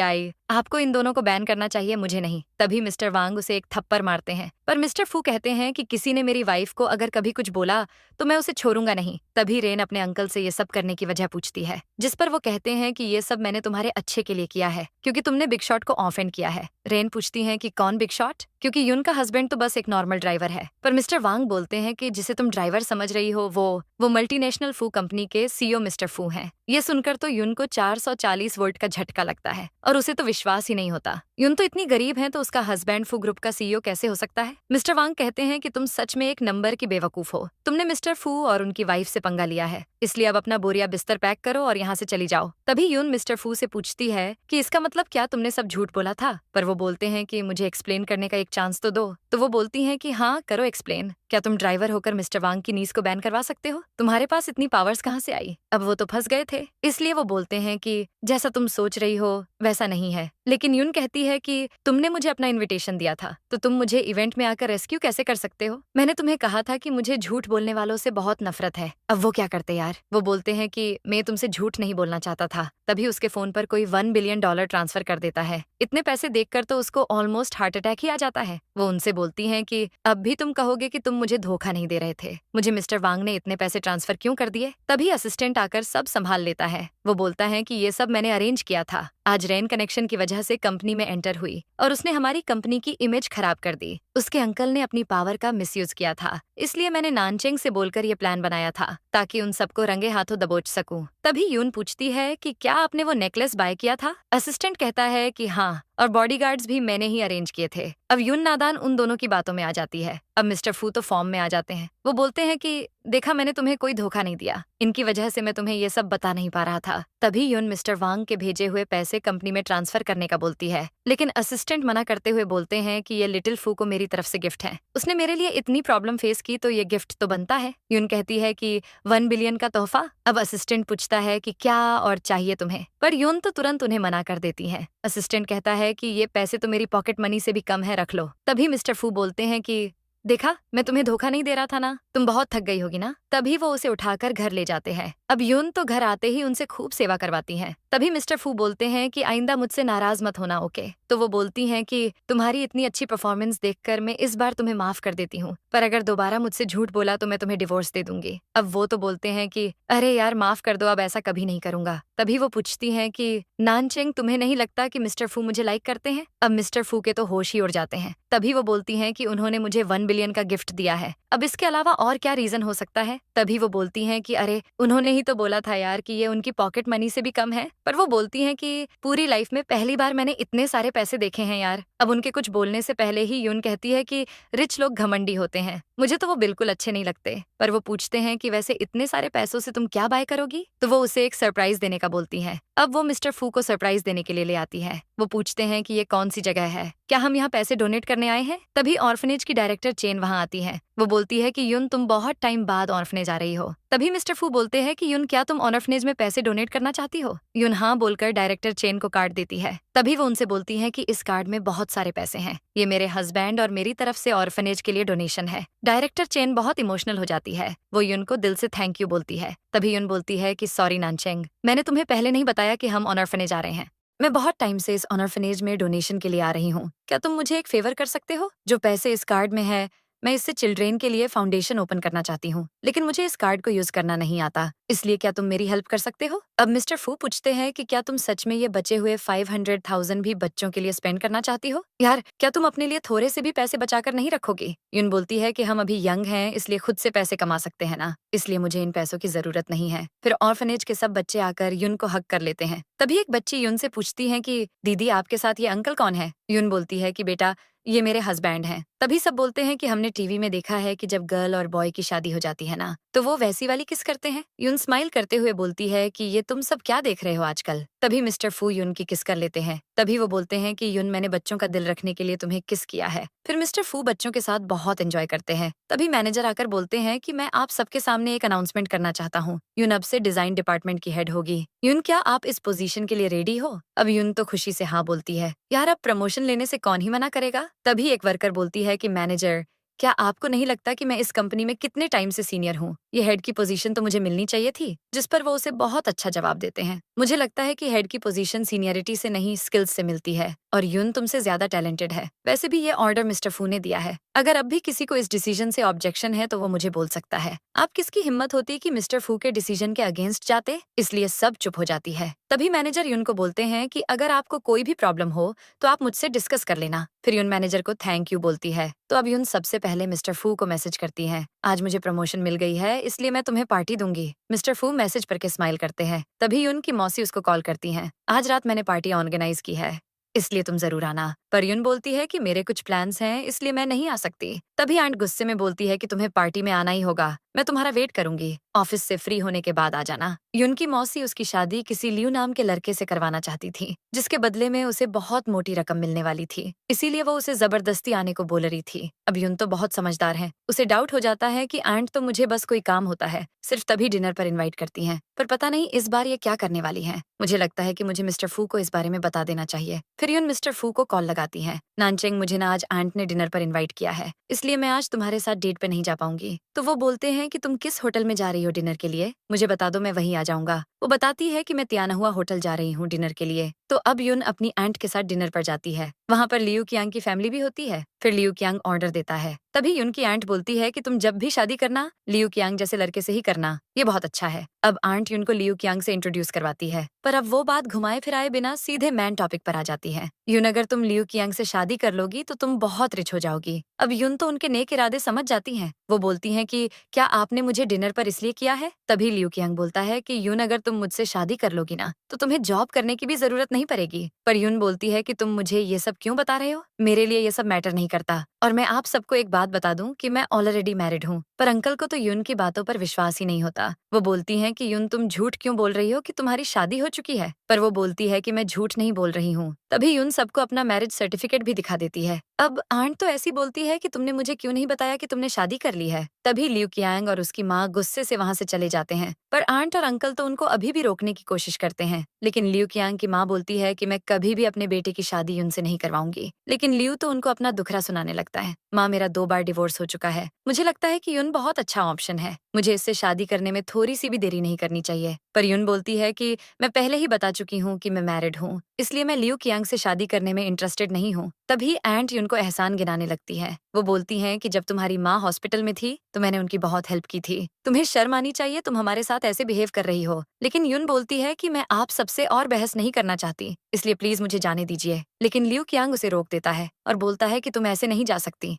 आपको इन दोनों को बैन करना चाहिए, मुझे नहीं। तभी मिस्टर वांग उसे एक थप्पड़ मारते हैं, पर मिस्टर फू कहते हैं कि किसी ने मेरी वाइफ को अगर कभी कुछ बोला तो मैं उसे छोड़ूंगा नहीं। तभी रेन अपने अंकल से ये सब करने की वजह पूछती है, जिस पर वो कहते हैं कि ये सब मैंने तुम्हारे अच्छे के लिए किया है, क्योंकि तुमने बिग शॉट को ऑफेंड किया है। रेन पूछती है कि कौन बिग शॉट, क्योंकि यून का हस्बैंड तो बस एक नॉर्मल ड्राइवर है। पर मिस्टर वांग बोलते हैं कि जिसे तुम ड्राइवर समझ रही हो वो मल्टीनेशनल फू कंपनी के सीईओ मिस्टर फू हैं। ये सुनकर तो यून को 440 वोल्ट का झटका लगता है और उसे तो विश्वास ही नहीं होता। यून तो इतनी गरीब है तो उसका हस्बैंड फू ग्रुप का सीईओ कैसे हो सकता है। मिस्टर वांग कहते हैं कि तुम सच में एक नंबर की बेवकूफ हो, तुमने मिस्टर फू और उनकी वाइफ से पंगा लिया है, इसलिए अब अपना बोरिया बिस्तर पैक करो और यहाँ से चली जाओ। तभी यून मिस्टर फू से पूछती है कि इसका मतलब क्या तुमने सब झूठ बोला था, पर वो बोलते हैं कि मुझे एक्सप्लेन करने का एक चांस तो दो। तो वो बोलती हैं कि हाँ करो एक्सप्लेन, क्या तुम ड्राइवर होकर मिस्टर वांग की नीज को बैन करवा सकते हो? तुम्हारे पास इतनी पावर्स कहाँ से आई? अब वो तो फंस गए थे, इसलिए वो बोलते हैं कि जैसा तुम सोच रही हो वैसा नहीं है। लेकिन यून कहती है कि तुमने मुझे अपना इनविटेशन दिया था, तो तुम मुझे इवेंट में आकर रेस्क्यू कैसे कर सकते हो? मैंने तुम्हें कहा था कि मुझे झूठ बोलने वालों से बहुत नफरत है। अब वो क्या करते यार? वो बोलते हैं कि मैं तुमसे झूठ नहीं बोलना चाहता था। तभी उसके फोन पर कोई $1 बिलियन ट्रांसफर कर देता है। इतने पैसे देखकर तो उसको ऑलमोस्ट हार्ट अटैक ही आ जाता है। वो उनसे बोलती हैं कि अब भी तुम कहोगे कि तुम मुझे धोखा नहीं दे रहे थे। मुझे मिस्टर वांग ने इतने पैसे ट्रांसफर क्यों कर दिए? तभी असिस्टेंट आकर सब संभाल लेता है। वो बोलता है कि ये सब मैंने अरेंज किया था। आज रेन कनेक्शन की वजह से कंपनी में एंटर हुई और उसने हमारी कंपनी की इमेज खराब कर दी। उसके अंकल ने अपनी पावर का मिसयूज किया था, इसलिए मैंने नानचेंग से बोलकर ये प्लान बनाया था ताकि उन सबको रंगे हाथों दबोच सकूं। तभी यून पूछती है कि क्या आपने वो नेकलेस बाय किया था? असिस्टेंट कहता है कि हाँ, और बॉडीगार्ड्स भी मैंने ही अरेंज किए थे। अब यून नादान उन दोनों की बातों में आ जाती है। अब मिस्टर फू तो फॉर्म में आ जाते हैं। वो बोलते हैं कि देखा, मैंने तुम्हें कोई धोखा नहीं दिया, इनकी वजह से मैं तुम्हें ये सब बता नहीं पा रहा था। तभी यून मिस्टर वांग के भेजे हुए पैसे कंपनी में ट्रांसफर करने का बोलती है, लेकिन असिस्टेंट मना करते हुए बोलते हैं कि ये लिटिल फू को मेरी तरफ से गिफ्ट है। उसने मेरे लिए इतनी प्रॉब्लम फेस की तो ये गिफ्ट तो बनता है। यून कहती है कि 1 बिलियन का तोहफा। अब असिस्टेंट पूछता है कि क्या और चाहिए तुम्हें, पर यून तो तुरंत उन्हें मना कर देती है। असिस्टेंट कहता है कि ये पैसे तो मेरी पॉकेट मनी से भी कम है, रख लो। तभी मिस्टर फू बोलते हैं कि देखा, मैं तुम्हें धोखा नहीं दे रहा था ना, तुम बहुत थक गई होगी ना। तभी वो उसे उठाकर घर ले जाते हैं। अब यून तो घर आते ही उनसे खूब सेवा करवाती हैं। तभी मिस्टर फू बोलते हैं कि आइंदा मुझसे नाराज मत होना, ओके? तो वो बोलती हैं कि तुम्हारी इतनी अच्छी परफॉर्मेंस देखकर मैं इस बार तुम्हें माफ कर देती हूँ, पर अगर दोबारा मुझसे झूठ बोला तो मैं तुम्हें डिवोर्स दे दूंगी। अब वो तो बोलते हैं कि अरे यार माफ कर दो, अब ऐसा कभी नहीं करूंगा। तभी वो पूछती हैं कि नानचेंग, तुम्हें नहीं लगता कि मिस्टर फू मुझे लाइक करते हैं? अब मिस्टर फू के तो होश ही उड़ जाते हैं। तभी वो बोलती हैं कि उन्होंने मुझे 1 बिलियन का गिफ्ट दिया है, अब इसके अलावा और क्या रीजन हो सकता है? तभी वो बोलती हैं कि अरे उन्होंने ही तो बोला था यार कि ये उनकी पॉकेट मनी से भी कम है। पर वो बोलती हैं कि पूरी लाइफ में पहली बार मैंने इतने सारे पैसे देखे हैं यार। अब उनके कुछ बोलने से पहले ही यून कहती है कि रिच लोग घमंडी होते हैं, मुझे तो वो बिल्कुल अच्छे नहीं लगते। पर वो पूछते हैं कि वैसे इतने सारे पैसों से तुम क्या बाय करोगी? तो वो उसे एक सरप्राइज देने का बोलती है। अब वो मिस्टर फू को सरप्राइज देने के लिए ले आती है। वो पूछते हैं कि ये कौन सी जगह है, क्या हम यहाँ पैसे डोनेट करने आए हैं? तभी ऑर्फनेज की डायरेक्टर चेन वहाँ आती है। वो बोलती है कि यून, तुम बहुत टाइम बाद ऑर्फनेज आ रही हो। तभी मिस्टर फू बोलते हैं कि यून, क्या तुम ऑर्फनेज में पैसे डोनेट करना चाहती हो? यून हाँ बोलकर डायरेक्टर चेन को कार्ड देती है। तभी वो उनसे बोलती है कि इस कार्ड में बहुत सारे पैसे हैं, ये मेरे हस्बैंड और मेरी तरफ से ऑर्फनेज के लिए डोनेशन है। डायरेक्टर चेन बहुत इमोशनल हो जाती है। वो यून को दिल से थैंक यू बोलती है। तभी यून बोलती है कि सॉरी नानचेंग, मैंने तुम्हें पहले नहीं बताया कि हम ऑर्फनेज आ रहे हैं। मैं बहुत टाइम से इस ऑर्फनेज में डोनेशन के लिए आ रही हूँ। क्या तुम मुझे एक फेवर कर सकते हो? जो पैसे इस कार्ड में है, मैं इससे चिल्ड्रेन के लिए फाउंडेशन ओपन करना चाहती हूँ, लेकिन मुझे इस कार्ड को यूज करना नहीं आता, इसलिए क्या तुम मेरी हेल्प कर सकते हो? अब मिस्टर फू पूछते हैं कि क्या तुम सच में ये बचे हुए 500,000 भी बच्चों के लिए स्पेंड करना चाहती हो? यार, क्या तुम अपने लिए थोड़े से भी पैसे बचाकर नहीं रखोगी? यून बोलती है कि हम अभी यंग हैं, इसलिए खुद से पैसे कमा सकते हैं ना, इसलिए मुझे इन पैसों की जरूरत नहीं है। फिर ऑर्फनेज के सब बच्चे आकर यून को हक कर लेते हैं। तभी एक बच्ची यून से पूछती है कि दीदी, आपके साथ ये अंकल कौन है? यून बोलती है कि बेटा, ये मेरे हस्बैंड हैं। तभी सब बोलते हैं कि हमने टीवी में देखा है कि जब गर्ल और बॉय की शादी हो जाती है ना, तो वो वैसी वाली किस करते हैं। यून स्माइल करते हुए बोलती है कि ये तुम सब क्या देख रहे हो आजकल? तभी मिस्टर फू यून की किस कर लेते हैं। तभी वो बोलते हैं कि यून, मैंने बच्चों का दिल रखने के लिए तुम्हें किस किया है। फिर मिस्टर फू बच्चों के साथ बहुत एंजॉय करते हैं। तभी मैनेजर आकर बोलते हैं कि मैं आप सबके सामने एक अनाउंसमेंट करना चाहता हूँ, यून अब से डिजाइन डिपार्टमेंट की हेड होगी। यून, क्या आप इस पोजीशन के लिए रेडी हो? अब यून तो खुशी से हाँ बोलती है। यार, अब प्रमोशन लेने से कौन ही मना करेगा? तभी एक वर्कर बोलती है कि मैनेजर, क्या आपको नहीं लगता कि मैं इस कंपनी में कितने टाइम से सीनियर हूँ? ये हेड की पोजीशन तो मुझे मिलनी चाहिए थी। जिस पर वो उसे बहुत अच्छा जवाब देते हैं। मुझे लगता है कि हेड की पोजीशन सीनियरिटी से नहीं, स्किल्स से मिलती है, और यून तुमसे ज्यादा टैलेंटेड है। वैसे भी ये ऑर्डर मिस्टर फू ने दिया है। अगर अब भी किसी को इस डिसीजन से ऑब्जेक्शन है तो वो मुझे बोल सकता है। आप किसकी हिम्मत होती कि मिस्टर फू के डिसीजन के अगेंस्ट जाते? इसलिए सब चुप हो जाती है। तभी मैनेजर यून को बोलते हैं कि अगर आपको कोई भी प्रॉब्लम हो तो आप मुझसे डिस्कस कर लेना। फिर यून मैनेजर को थैंक यू बोलती है। तो अब यून सबसे पहले मिस्टर फू को मैसेज करती है, आज मुझे प्रमोशन मिल गई है, इसलिए मैं तुम्हें पार्टी दूंगी। मिस्टर फू मैसेज पर के स्माइल करते हैं। तभी यून की मौसी उसको कॉल करती हैं, आज रात मैंने पार्टी ऑर्गेनाइज की है, इसलिए तुम जरूर आना। पर यून बोलती है कि मेरे कुछ प्लान्स हैं, इसलिए मैं नहीं आ सकती। तभी आंट गुस्से में बोलती है कि तुम्हें पार्टी में आना ही होगा, मैं तुम्हारा वेट करूंगी, ऑफिस से फ्री होने के बाद आ जाना। यून की मौसी उसकी शादी किसी लियू नाम के लड़के से करवाना चाहती थी, जिसके बदले में उसे बहुत मोटी रकम मिलने वाली थी, इसीलिए वो उसे जबरदस्ती आने को बोल रही थी। अब यून तो बहुत समझदार है, उसे डाउट हो जाता है कि आंट तो मुझे बस कोई काम होता है, सिर्फ तभी डिनर पर इन्वाइट करती हैं, पर पता नहीं इस बार ये क्या करने वाली हैं। मुझे लगता है कि मुझे मिस्टर फू को इस बारे में बता देना चाहिए। फिर यून मिस्टर फू को कॉल लगाती है, नानचेंग, मुझे ना आज आंट ने डिनर पर इन्वाइट किया है, इसलिए मैं आज तुम्हारे साथ डेट पे नहीं जा पाऊंगी। तो वो बोलते हैं कि तुम किस होटल में जा रही हो डिनर के लिए, मुझे बता दो, मैं वहीं आ जाऊंगा। वो बताती है कि मैं त्यानहुआ होटल जा रही हूँ डिनर के लिए। तो अब यून अपनी आंट के साथ डिनर पर जाती है। वहाँ पर लियू कियांग की फैमिली भी होती है। फिर लियू कियांग ऑर्डर देता है, तभी यून की आंट बोलती है कि तुम जब भी शादी करना लियू कियांग जैसे लड़के से ही करना, ये बहुत अच्छा है। अब आंट यून को लियू कियांग से इंट्रोड्यूस करवाती है, पर अब वो बात घुमाए फिराए बिना सीधे मैन टॉपिक पर आ जाती है। यून, अगर तुम लियू कियांग से शादी कर लोगी तो तुम बहुत रिच हो जाओगी। अब यून तो उनके नेक इरादे समझ जाती हैं। वो बोलती हैं कि क्या आपने मुझे डिनर पर इसलिए किया है? तभी लियू कियांग बोलता है कि यून, अगर तुम मुझसे शादी कर लोगी ना तो तुम्हें जॉब करने की भी जरूरत नहीं पड़ेगी। पर यून बोलती है कि तुम मुझे ये सब क्यों बता रहे हो? मेरे लिए ये सब मैटर नहीं करता। और मैं आप सबको एक बात बता दूं कि मैं ऑलरेडी मैरिड हूँ। पर अंकल को तो यून की बातों पर विश्वास ही नहीं होता। वो बोलती हैं कि यून, तुम झूठ क्यों बोल रही हो कि तुम्हारी शादी हो चुकी है? पर वो बोलती है कि मैं झूठ नहीं बोल रही हूँ। तभी यून सबको अपना मैरिज सर्टिफिकेट भी दिखा देती है। अब आंट तो ऐसी बोलती है कि तुमने मुझे क्यों नहीं बताया कि तुमने शादी कर ली है? तभी लियू कियांग और उसकी माँ गुस्से से वहां से चले जाते हैं। पर आंट और अंकल तो उनको अभी भी रोकने की कोशिश करते हैं। लेकिन लियू कियांग की माँ बोलती है कि मैं कभी भी अपने बेटे की शादी यून से नहीं करवाऊंगी। लेकिन लियू तो उनको अपना दुखड़ा सुनाने लगता है। माँ, मेरा 2 बार डिवोर्स हो चुका है। मुझे लगता है कि यून बहुत अच्छा ऑप्शन है। मुझे इससे शादी करने में थोड़ी सी भी देरी नहीं करनी चाहिए। पर यून बोलती है कि मैं पहले ही बता चुकी हूँ कि मैं मैरिड हूँ, इसलिए मैं लियू कियांग से शादी करने में इंटरेस्टेड नहीं हूँ। तभी एंट यून को एहसान गिनाने लगती है। वो बोलती हैं कि जब तुम्हारी माँ हॉस्पिटल में थी तो मैंने उनकी बहुत हेल्प की थी। तुम्हें शर्म आनी चाहिए, तुम हमारे साथ ऐसे बिहेव कर रही हो। लेकिन यून बोलती है कि मैं आप सबसे और बहस नहीं करना चाहती, इसलिए प्लीज मुझे जाने दीजिए। लेकिन लियू कियांग उसे रोक देता है और बोलता है कि तुम ऐसे नहीं जा सकती।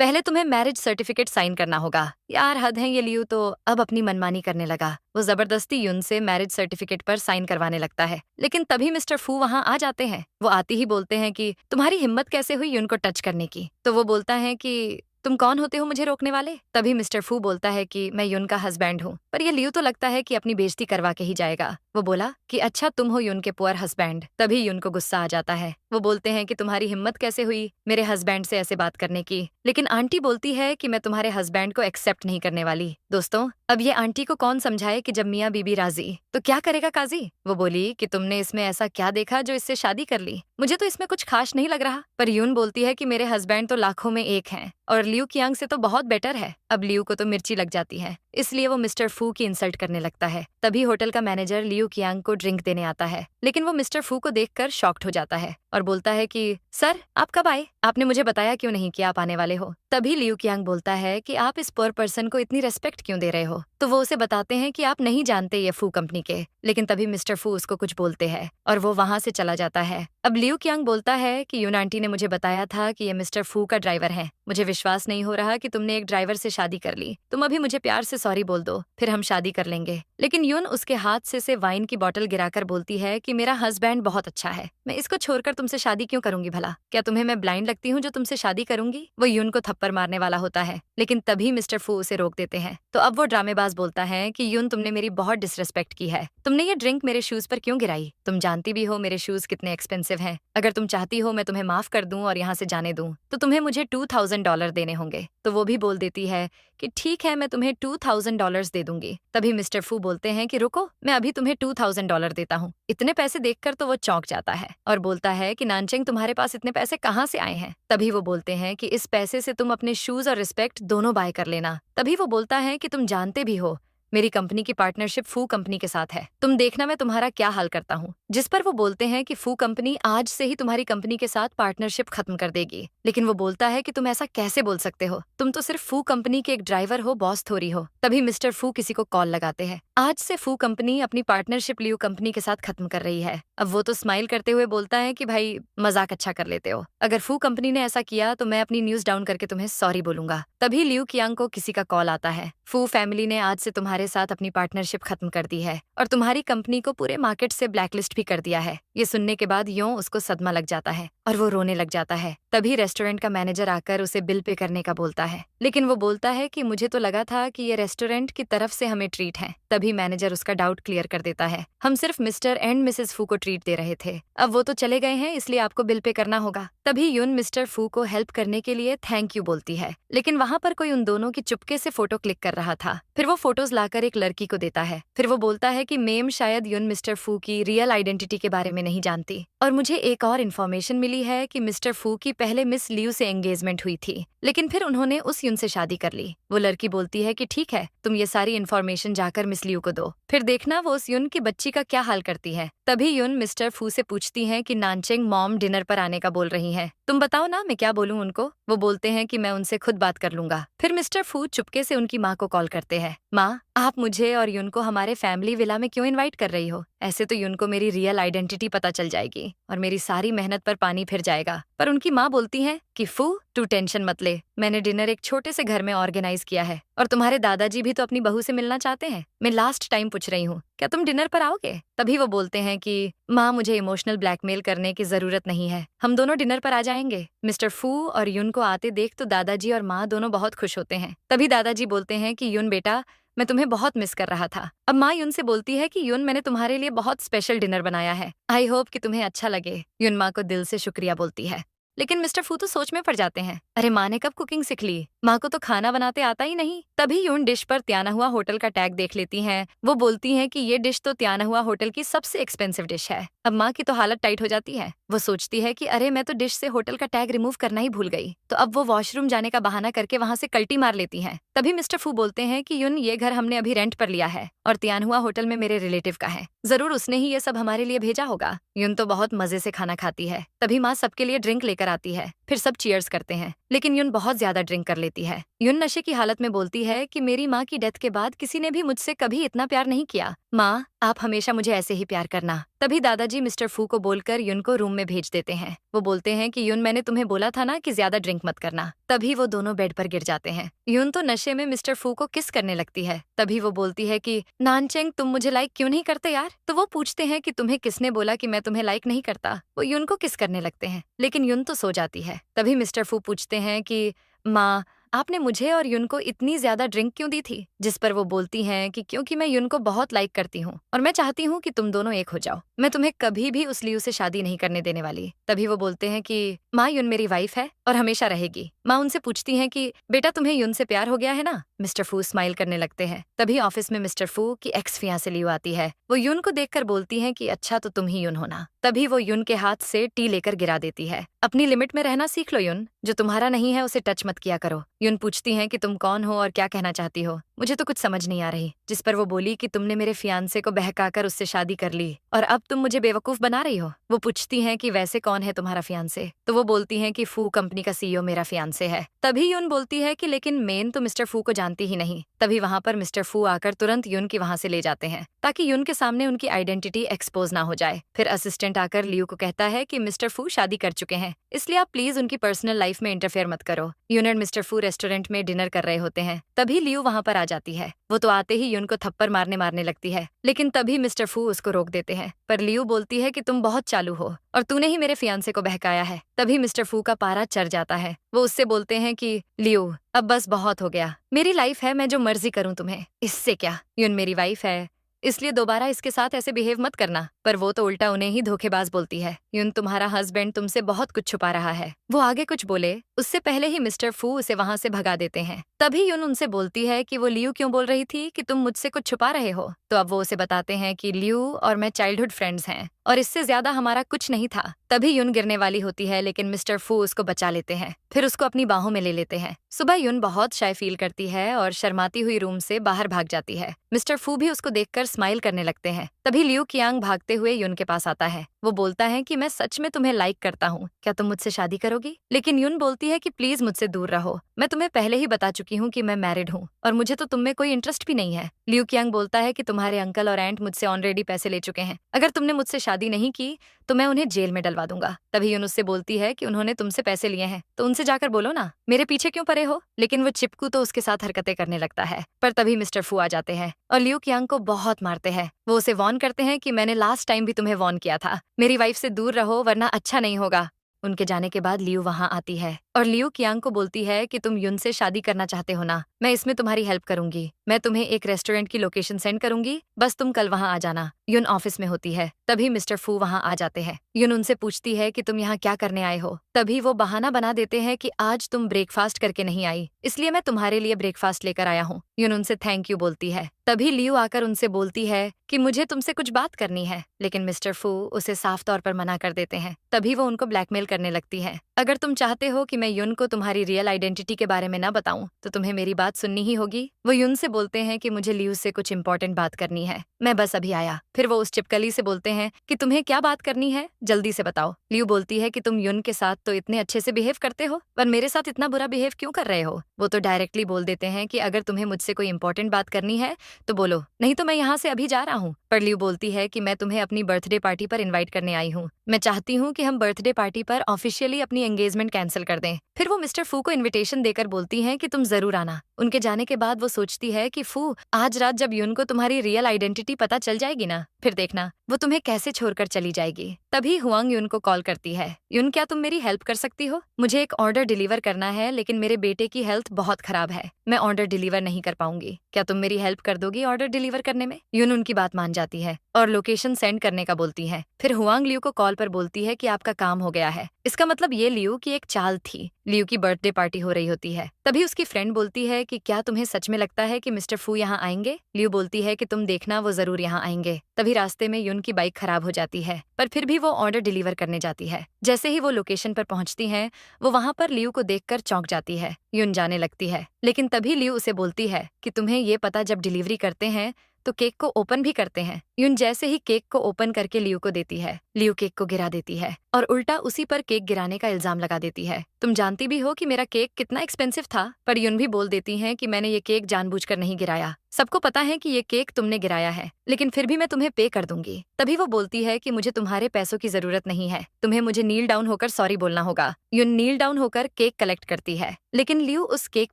पहले तुम्हें मैरिज सर्टिफिकेट साइन करना होगा। यार हद है ये। लियू तो अब अपनी मनमानी करने लगा। वो जबरदस्ती यून से मैरिज सर्टिफिकेट पर साइन करवाने लगता है। लेकिन तभी मिस्टर फू वहां आ जाते हैं। वो आते ही बोलते हैं कि तुम्हारी हिम्मत कैसे हुई यून को टच करने की? तो वो बोलता है कि तुम कौन होते हो मुझे रोकने वाले? तभी मिस्टर फू बोलता है कि मैं यून का हस्बैंड हूँ। पर ये लियू तो लगता है कि अपनी बेइज्जती करवा के ही जाएगा। वो बोला कि अच्छा तुम हो यून के पुअर हस्बैंड। तभी यून को गुस्सा आ जाता है। वो बोलते हैं कि तुम्हारी हिम्मत कैसे हुई मेरे हस्बैंड से ऐसे बात करने की? लेकिन आंटी बोलती है कि मैं तुम्हारे हस्बैंड को एक्सेप्ट नहीं करने वाली। दोस्तों, अब ये आंटी को कौन समझाए कि जब मियाँ बीबी राजी तो क्या करेगा काजी? वो बोली कि तुमने इसमें ऐसा क्या देखा जो इससे शादी कर ली? मुझे तो इसमें कुछ खास नहीं लग रहा। पर यून बोलती है कि मेरे हस्बैंड तो लाखों में एक हैं और लियू कियांग से तो बहुत बेटर है। अब लियू को तो मिर्ची लग जाती है, इसलिए वो मिस्टर फू की इंसल्ट करने लगता है। तभी होटल का मैनेजर लियू कियांग को ड्रिंक देने आता है। लेकिन वो मिस्टर फू को देखकर शॉक्ड हो जाता है और बोलता है कि सर, आप कब आए? आपने मुझे बताया क्यों नहीं कि आप आने वाले हो? तभी लियू कियांग बोलता है कि आप इस पुअर पर्सन को इतनी रेस्पेक्ट क्यों दे रहे हो? तो वो उसे बताते हैं कि आप नहीं जानते ये फू कंपनी के। लेकिन तभी मिस्टर फू उसको कुछ बोलते हैं और वो वहां से चला जाता है। अब लियू कियांग बोलता है कि यून आंटी ने मुझे बताया था कि ये मिस्टर फू का ड्राइवर है। मुझे विश्वास नहीं हो रहा कि तुमने एक ड्राइवर से शादी कर ली। तुम अभी मुझे प्यार से सॉरी बोल दो, फिर हम शादी कर लेंगे। लेकिन यून उसके हाथ से वाइन की बोतल गिराकर बोलती है कि मेरा हस्बैंड बहुत अच्छा है, मैं इसको छोड़कर तुमसे शादी क्यों करूंगी भला? क्या तुम्हें मैं ब्लाइंड लगती हूँ जो तुमसे शादी करूंगी? वो यून को थप्पड़ मारने वाला होता है, लेकिन तभी मिस्टर फू उसे रोक देते हैं। तो अब वो ड्रामेबाज बोलता है कि यून, तुमने मेरी बहुत डिसरेस्पेक्ट की है। तुमने ये ड्रिंक मेरे शूज पर क्यों गिराई? तुम जानती भी हो मेरे शूज कितने एक्सपेंसिव हैं। अगर तुम चाहती हो मैं तुम्हें माफ कर दूं और यहाँ से जाने दूं तो तुम्हें मुझे $2000 देने होंगे। तो वो भी बोल देती है कि ठीक है, मैं तुम्हें $2000 दे दूंगी। तभी मिस्टर फू बोलते हैं कि रुको, मैं अभी तुम्हें $2000 देता हूँ। इतने पैसे देखकर तो वो चौंक जाता है और बोलता है कि नानचेंग, तुम्हारे पास इतने पैसे कहाँ से आए हैं? तभी वो बोलते हैं कि इस पैसे से तुम अपने शूज और रिस्पेक्ट दोनों बाय कर लेना। तभी वो बोलता है कि तुम जानते भी हो मेरी कंपनी की पार्टनरशिप फू कंपनी के साथ है, तुम देखना मैं तुम्हारा क्या हाल करता हूँ। जिस पर वो बोलते हैं कि फू कंपनी आज से ही तुम्हारी कंपनी के साथ पार्टनरशिप खत्म कर देगी। लेकिन वो बोलता है कि तुम ऐसा कैसे बोल सकते हो? तुम तो सिर्फ फू कंपनी के एक ड्राइवर हो, बॉस थोड़ी हो। तभी मिस्टर फू किसी को कॉल लगाते हैं। आज से फू कंपनी अपनी पार्टनरशिप लियू कंपनी के साथ खत्म कर रही है। अब वो तो स्माइल करते हुए बोलता है कि भाई मजाक अच्छा कर लेते हो, अगर फू कंपनी ने ऐसा किया तो मैं अपनी न्यूज डाउन करके तुम्हें सॉरी बोलूंगा। तभी लियू कियांग को किसी का कॉल आता है। फू फैमिली ने आज से तुम्हारे साथ अपनी पार्टनरशिप खत्म कर दी है और तुम्हारी कंपनी को पूरे मार्केट से ब्लैकलिस्ट भी कर दिया है। ये सुनने के बाद यूं उसको सदमा लग जाता है और वो रोने लग जाता है। तभी रेस्टोरेंट का मैनेजर आकर उसे बिल पे करने का बोलता है, लेकिन वो बोलता है कि मुझे तो लगा था कि ये रेस्टोरेंट की तरफ से हमें ट्रीट है। तभी मैनेजर उसका डाउट क्लियर कर देता है, हम सिर्फ मिस्टर एंड मिसेस फू को ट्रीट दे रहे थे, अब वो तो चले गए हैं इसलिए आपको बिल पे करना होगा। तभी यून मिस्टर फू को हेल्प करने के लिए थैंक यू बोलती है, लेकिन वहाँ पर कोई उन दोनों की चुपके से फोटो क्लिक कर रहा था। फिर वो फोटोज लाकर एक लड़की को देता है। फिर वो बोलता है कि मेम शायद युन मिस्टर फू की रियल आइडेंटिटी के बारे में नहीं जानती, और मुझे एक और इन्फॉर्मेशन मिली है कि मिस्टर फू की पहले मिस लियू से एंगेजमेंट हुई थी, लेकिन फिर उन्होंने उस युन से शादी कर ली। वो लड़की बोलती है कि ठीक है, तुम ये सारी इन्फॉर्मेशन जाकर मिस लियू को दो, फिर देखना वो उस युन की बच्ची का क्या हाल करती है। तभी युन मिस्टर फू से पूछती है कि नानचेंग मॉम डिनर पर आने का बोल रही हैं, तुम बताओ ना मैं क्या बोलूं उनको। वो बोलते हैं कि मैं उनसे खुद बात कर लूंगा। फिर मिस्टर फू चुपके से उनकी माँ को कॉल करते हैं, माँ आप मुझे और युन को हमारे फैमिली विला में क्यों इनवाइट कर रही हो? ऐसे तो युन को मेरी रियल आइडेंटिटी पता चल जाएगी और मेरी सारी मेहनत पर पानी फिर जाएगा। पर उनकी माँ बोलती है कि फू तू टेंशन मत ले, मैंने डिनर एक छोटे से घर में ऑर्गेनाइज किया है और तुम्हारे दादाजी भी तो अपनी बहू से मिलना चाहते हैं। मैं लास्ट टाइम पूछ रही हूँ, क्या तुम डिनर पर आओगे? तभी वो बोलते हैं कि माँ मुझे इमोशनल ब्लैकमेल करने की जरूरत नहीं है, हम दोनों डिनर पर आ जाएंगे। मिस्टर फू और युन को आते देख तो दादाजी और माँ दोनों बहुत खुश होते हैं। तभी दादाजी बोलते हैं कि युन बेटा मैं तुम्हें बहुत मिस कर रहा था। अब माँ युन से बोलती है कि युन मैंने तुम्हारे लिए बहुत स्पेशल डिनर बनाया है, आई होप कि तुम्हें अच्छा लगे। युन माँ को दिल से शुक्रिया बोलती है, लेकिन मिस्टर फू तो सोच में पड़ जाते हैं, अरे माँ ने कब कुकिंग सीख ली, माँ को तो खाना बनाते आता ही नहीं। तभी यून डिश पर त्याना हुआ होटल का टैग देख लेती हैं। वो बोलती हैं कि ये डिश तो त्याना हुआ होटल की सबसे एक्सपेंसिव डिश है। अब माँ की तो हालत टाइट हो जाती है। वो सोचती है कि अरे मैं तो डिश से होटल का टैग रिमूव करना ही भूल गई। तो अब वो वॉशरूम जाने का बहाना करके वहाँ से कल्टी मार लेती हैं। तभी मिस्टर फू बोलते हैं कि यून ये घर हमने अभी रेंट पर लिया है और त्यानहुआ होटल में मेरे रिलेटिव का है, जरूर उसने ही ये सब हमारे लिए भेजा होगा। यून तो बहुत मजे से खाना खाती है। तभी माँ सबके लिए ड्रिंक लेकर आती है, फिर सब चीयर्स करते हैं, लेकिन यून बहुत ज्यादा ड्रिंक कर लेती है। यून नशे की हालत में बोलती है कि मेरी माँ की डेथ के बाद किसी ने भी मुझसे कभी इतना प्यार नहीं किया, माँ आप हमेशा मुझे ऐसे ही प्यार करना। तभी दादाजी मिस्टर फू को बोलकर यून को रूम में भेज देते हैं। वो बोलते हैं कि यून मैंने तुम्हें बोला था ना कि ज्यादा ड्रिंक मत करना। तभी वो दोनों बेड पर गिर जाते हैं। यून तो नशे में मिस्टर फू को किस करने लगती है। तभी वो बोलती है कि नानचेंग तुम मुझे लाइक क्यों नहीं करते यार। तो वो पूछते हैं कि तुम्हें किसने बोला कि मैं तुम्हें लाइक नहीं करता। वो यून को किस करने लगते हैं, लेकिन यून तो सो जाती है। तभी मिस्टर फू पूछते हैं कि माँ आपने मुझे और यून को इतनी ज्यादा ड्रिंक क्यों दी थी। जिस पर वो बोलती हैं कि क्योंकि मैं यून को बहुत लाइक करती हूँ और मैं चाहती हूँ कि तुम दोनों एक हो जाओ। मैं तुम्हें कभी भी उस लियू से शादी नहीं करने देने वाली। तभी वो बोलते हैं कि माँ यून मेरी वाइफ है और हमेशा रहेगी। माँ उनसे पूछती हैं कि बेटा तुम्हें यून से प्यार हो गया है ना। मिस्टर फू स्माइल करने लगते हैं। तभी ऑफिस में मिस्टर फू की एक्स फियांसे लियू आती है। वो यून को देखकर बोलती है कि अच्छा तो तुम ही यून होना। तभी वो यून के हाथ से टी लेकर गिरा देती है। अपनी लिमिट में रहना सीख लो यून, जो तुम्हारा नहीं है उसे टच मत किया करो। यून पूछती हैं कि तुम कौन हो और क्या कहना चाहती हो, मुझे तो कुछ समझ नहीं आ रही। जिस पर वो बोली कि तुमने मेरे फियांसे को बहकाकर उससे शादी कर ली और अब तुम मुझे बेवकूफ बना रही हो। वो पूछती हैं कि वैसे कौन है तुम्हारा फियांसे। तो वो बोलती हैं कि फू कंपनी का सीईओ मेरा फियांसे है। तभी यून बोलती है कि लेकिन मेन तो मिस्टर फू को जानती ही नहीं। तभी वहाँ पर मिस्टर फू आकर तुरंत यून की वहाँ से ले जाते हैं ताकि यून के सामने उनकी आइडेंटिटी एक्सपोज ना हो जाए। फिर असिस्टेंट आकर लियू को कहता है कि मिस्टर फू शादी कर चुके हैं, इसलिए आप प्लीज उनकी पर्सनल लाइफ में इंटरफेयर मत करो। यून और मिस्टर फू रेस्टोरेंट में डिनर कर रहे होते हैं। तभी लियू वहाँ पर आ जाती है। वो तो आते ही यून को थप्पड़ मारने लगती है, लेकिन तभी मिस्टर फू उसको रोक देते हैं। पर लियू बोलती है कि तुम बहुत चालू हो और तूने ही मेरे फियांसे को बहकाया है। तभी मिस्टर फू का पारा चढ़ जाता है। वो उससे बोलते हैं कि लियू अब बस बहुत हो गया, मेरी लाइफ है, मैं जो मर्जी करूं तुम्हें, इससे क्या। यून मेरी वाइफ है, इसलिए दोबारा इसके साथ ऐसे बिहेव मत करना। पर वो तो उल्टा उन्हें ही धोखेबाज बोलती है। यून तुम्हारा हस्बैंड तुमसे बहुत कुछ छुपा रहा है। वो आगे कुछ बोले उससे पहले ही मिस्टर फू उसे वहाँ से भगा देते हैं। तभी यून उनसे बोलती है कि वो लियू क्यों बोल रही थी कि तुम मुझसे कुछ छुपा रहे हो। तो अब वो उसे बताते हैं कि लियू और मैं चाइल्डहुड फ्रेंड्स हैं और इससे ज्यादा हमारा कुछ नहीं था। तभी यून गिरने वाली होती है, लेकिन मिस्टर फू उसको बचा लेते हैं, फिर उसको अपनी बाहों में ले लेते हैं। सुबह यून बहुत शाय फील करती है और शर्माती हुई रूम से बाहर भाग जाती है। मिस्टर फू भी उसको देखकर स्माइल करने लगते हैं। तभी लियू कियांग भागते हुए यून के पास आता है। वो बोलता है कि मैं सच में तुम्हें लाइक करता हूँ, क्या तुम मुझसे शादी करोगी। लेकिन यून बोलती है कि प्लीज मुझसे दूर रहो, मैं तुम्हें पहले ही बता चुकी हूँ कि मैं मैरिड हूँ और मुझे तो तुम में कोई इंटरेस्ट भी नहीं है। लियू कियांग बोलता है कि तुम्हारे अंकल और आंट मुझसे ऑलरेडी पैसे ले चुके हैं, अगर तुमने मुझसे शादी नहीं की तो मैं उन्हें जेल में डलवा दूंगा। तभी यून उससे बोलती है कि उन्होंने तुमसे पैसे लिए हैं तो उनसे जाकर बोलो ना, मेरे पीछे क्यों पड़े हो। लेकिन वो चिपकू तो उसके साथ हरकतें करने लगता है। पर तभी मिस्टर फू आ जाते हैं और लियू कियांग को बहुत मारते हैं। वो उसे वॉर्न करते हैं कि मैंने लास्ट टाइम भी तुम्हें वॉर्न किया था, मेरी वाइफ से दूर रहो वरना अच्छा नहीं होगा। उनके जाने के बाद लियू वहाँ आती है और लियू कियांग को बोलती है कि तुम यून से शादी करना चाहते हो ना, मैं इसमें तुम्हारी हेल्प करूंगी। मैं तुम्हें एक रेस्टोरेंट की लोकेशन सेंड करूंगी, बस तुम कल वहाँ आ जाना। यून ऑफिस में होती है। तभी मिस्टर फू वहाँ आ जाते हैं। यून उनसे पूछती है कि तुम यहाँ क्या करने आए हो। तभी वो बहाना बना देते हैं कि आज तुम ब्रेकफास्ट करके नहीं आई, इसलिए मैं तुम्हारे लिए ब्रेकफास्ट लेकर आया हूँ। यून उनसे थैंक यू बोलती है। तभी लियू आकर उनसे बोलती है कि मुझे तुमसे कुछ बात करनी है, लेकिन मिस्टर फू उसे साफ तौर पर मना कर देते हैं। तभी वो उनको ब्लैकमेल करने लगती है। अगर तुम चाहते हो कि मैं युन को तुम्हारी रियल आइडेंटिटी के बारे में ना बताऊं, तो तुम्हें मेरी बात सुननी ही होगी। वो युन से बोलते हैं कि मुझे लियू से कुछ इंपॉर्टेंट बात करनी है, मैं बस अभी आया। फिर वो उस चिपकली से बोलते हैं कि तुम्हें क्या बात करनी है, जल्दी से बताओ। लियू बोलती है कि तुम युन के साथ तो इतने अच्छे से बिहेव करते हो, पर मेरे साथ इतना बुरा बिहेव क्यों कर रहे हो। वो तो डायरेक्टली बोल देते हैं कि अगर तुम्हें मुझसे कोई इंपॉर्टेंट बात करनी है तो बोलो, नहीं तो मैं यहाँ से अभी जा रहा हूँ। पर लियू बोलती है कि मैं तुम्हें अपनी बर्थडे पार्टी पर इनवाइट करने आई हूँ। मैं चाहती हूँ कि हम बर्थडे पार्टी पर ऑफिशियली अपनी एंगेजमेंट कैंसिल कर दें। फिर वो मिस्टर फू को इनविटेशन देकर बोलती हैं कि तुम जरूर आना। उनके जाने के बाद वो सोचती है कि फू, आज रात जब युन को तुम्हारी रियल आइडेंटिटी पता चल जाएगी ना, फिर देखना वो तुम्हें कैसे छोड़कर चली जाएगी। तभी हुआंग युन को कॉल करती है। युन, क्या तुम मेरी हेल्प कर सकती हो? मुझे एक ऑर्डर डिलीवर करना है, लेकिन मेरे बेटे की हेल्थ बहुत खराब है, मैं ऑर्डर डिलीवर नहीं कर पाऊंगी। क्या तुम मेरी हेल्प कर दोगी ऑर्डर डिलीवर करने में? युन उनकी बात मान जाती है और लोकेशन सेंड करने का बोलती है। फिर हुआंग लियू को कॉल पर बोलती है कि आपका काम हो गया है। इसका मतलब ये लियू की एक चाल थी। लियू की बर्थडे पार्टी हो रही होती है। तभी उसकी फ्रेंड बोलती है कि क्या तुम्हें सच में लगता है कि मिस्टर फू यहाँ आएंगे? लियू बोलती है कि तुम देखना, वो जरूर यहाँ आएंगे। तभी रास्ते में युन की बाइक खराब हो जाती है, पर फिर भी वो ऑर्डर डिलीवर करने जाती है। जैसे ही वो लोकेशन पर पहुंचती हैं, वो वहां पर लियू को देखकर चौंक जाती है। युन जाने लगती है, लेकिन तभी लियू उसे बोलती है कि तुम्हें ये पता, जब डिलीवरी करते हैं तो केक को ओपन भी करते हैं। युन जैसे ही केक को ओपन करके लियू को देती है, लियू केक को गिरा देती है और उल्टा उसी पर केक गिराने का इल्जाम लगा देती है। तुम जानती भी हो कि मेरा केक कितना एक्सपेंसिव था। पर युन भी बोल देती हैं कि मैंने ये केक जानबूझकर नहीं गिराया, सबको पता है कि ये केक तुमने गिराया है, लेकिन फिर भी मैं तुम्हें पे कर दूंगी। तभी वो बोलती है कि मुझे तुम्हारे पैसों की जरूरत नहीं है, तुम्हें मुझे नील डाउन होकर सॉरी बोलना होगा। युन नील डाउन होकर केक कलेक्ट करती है, लेकिन लियू उस केक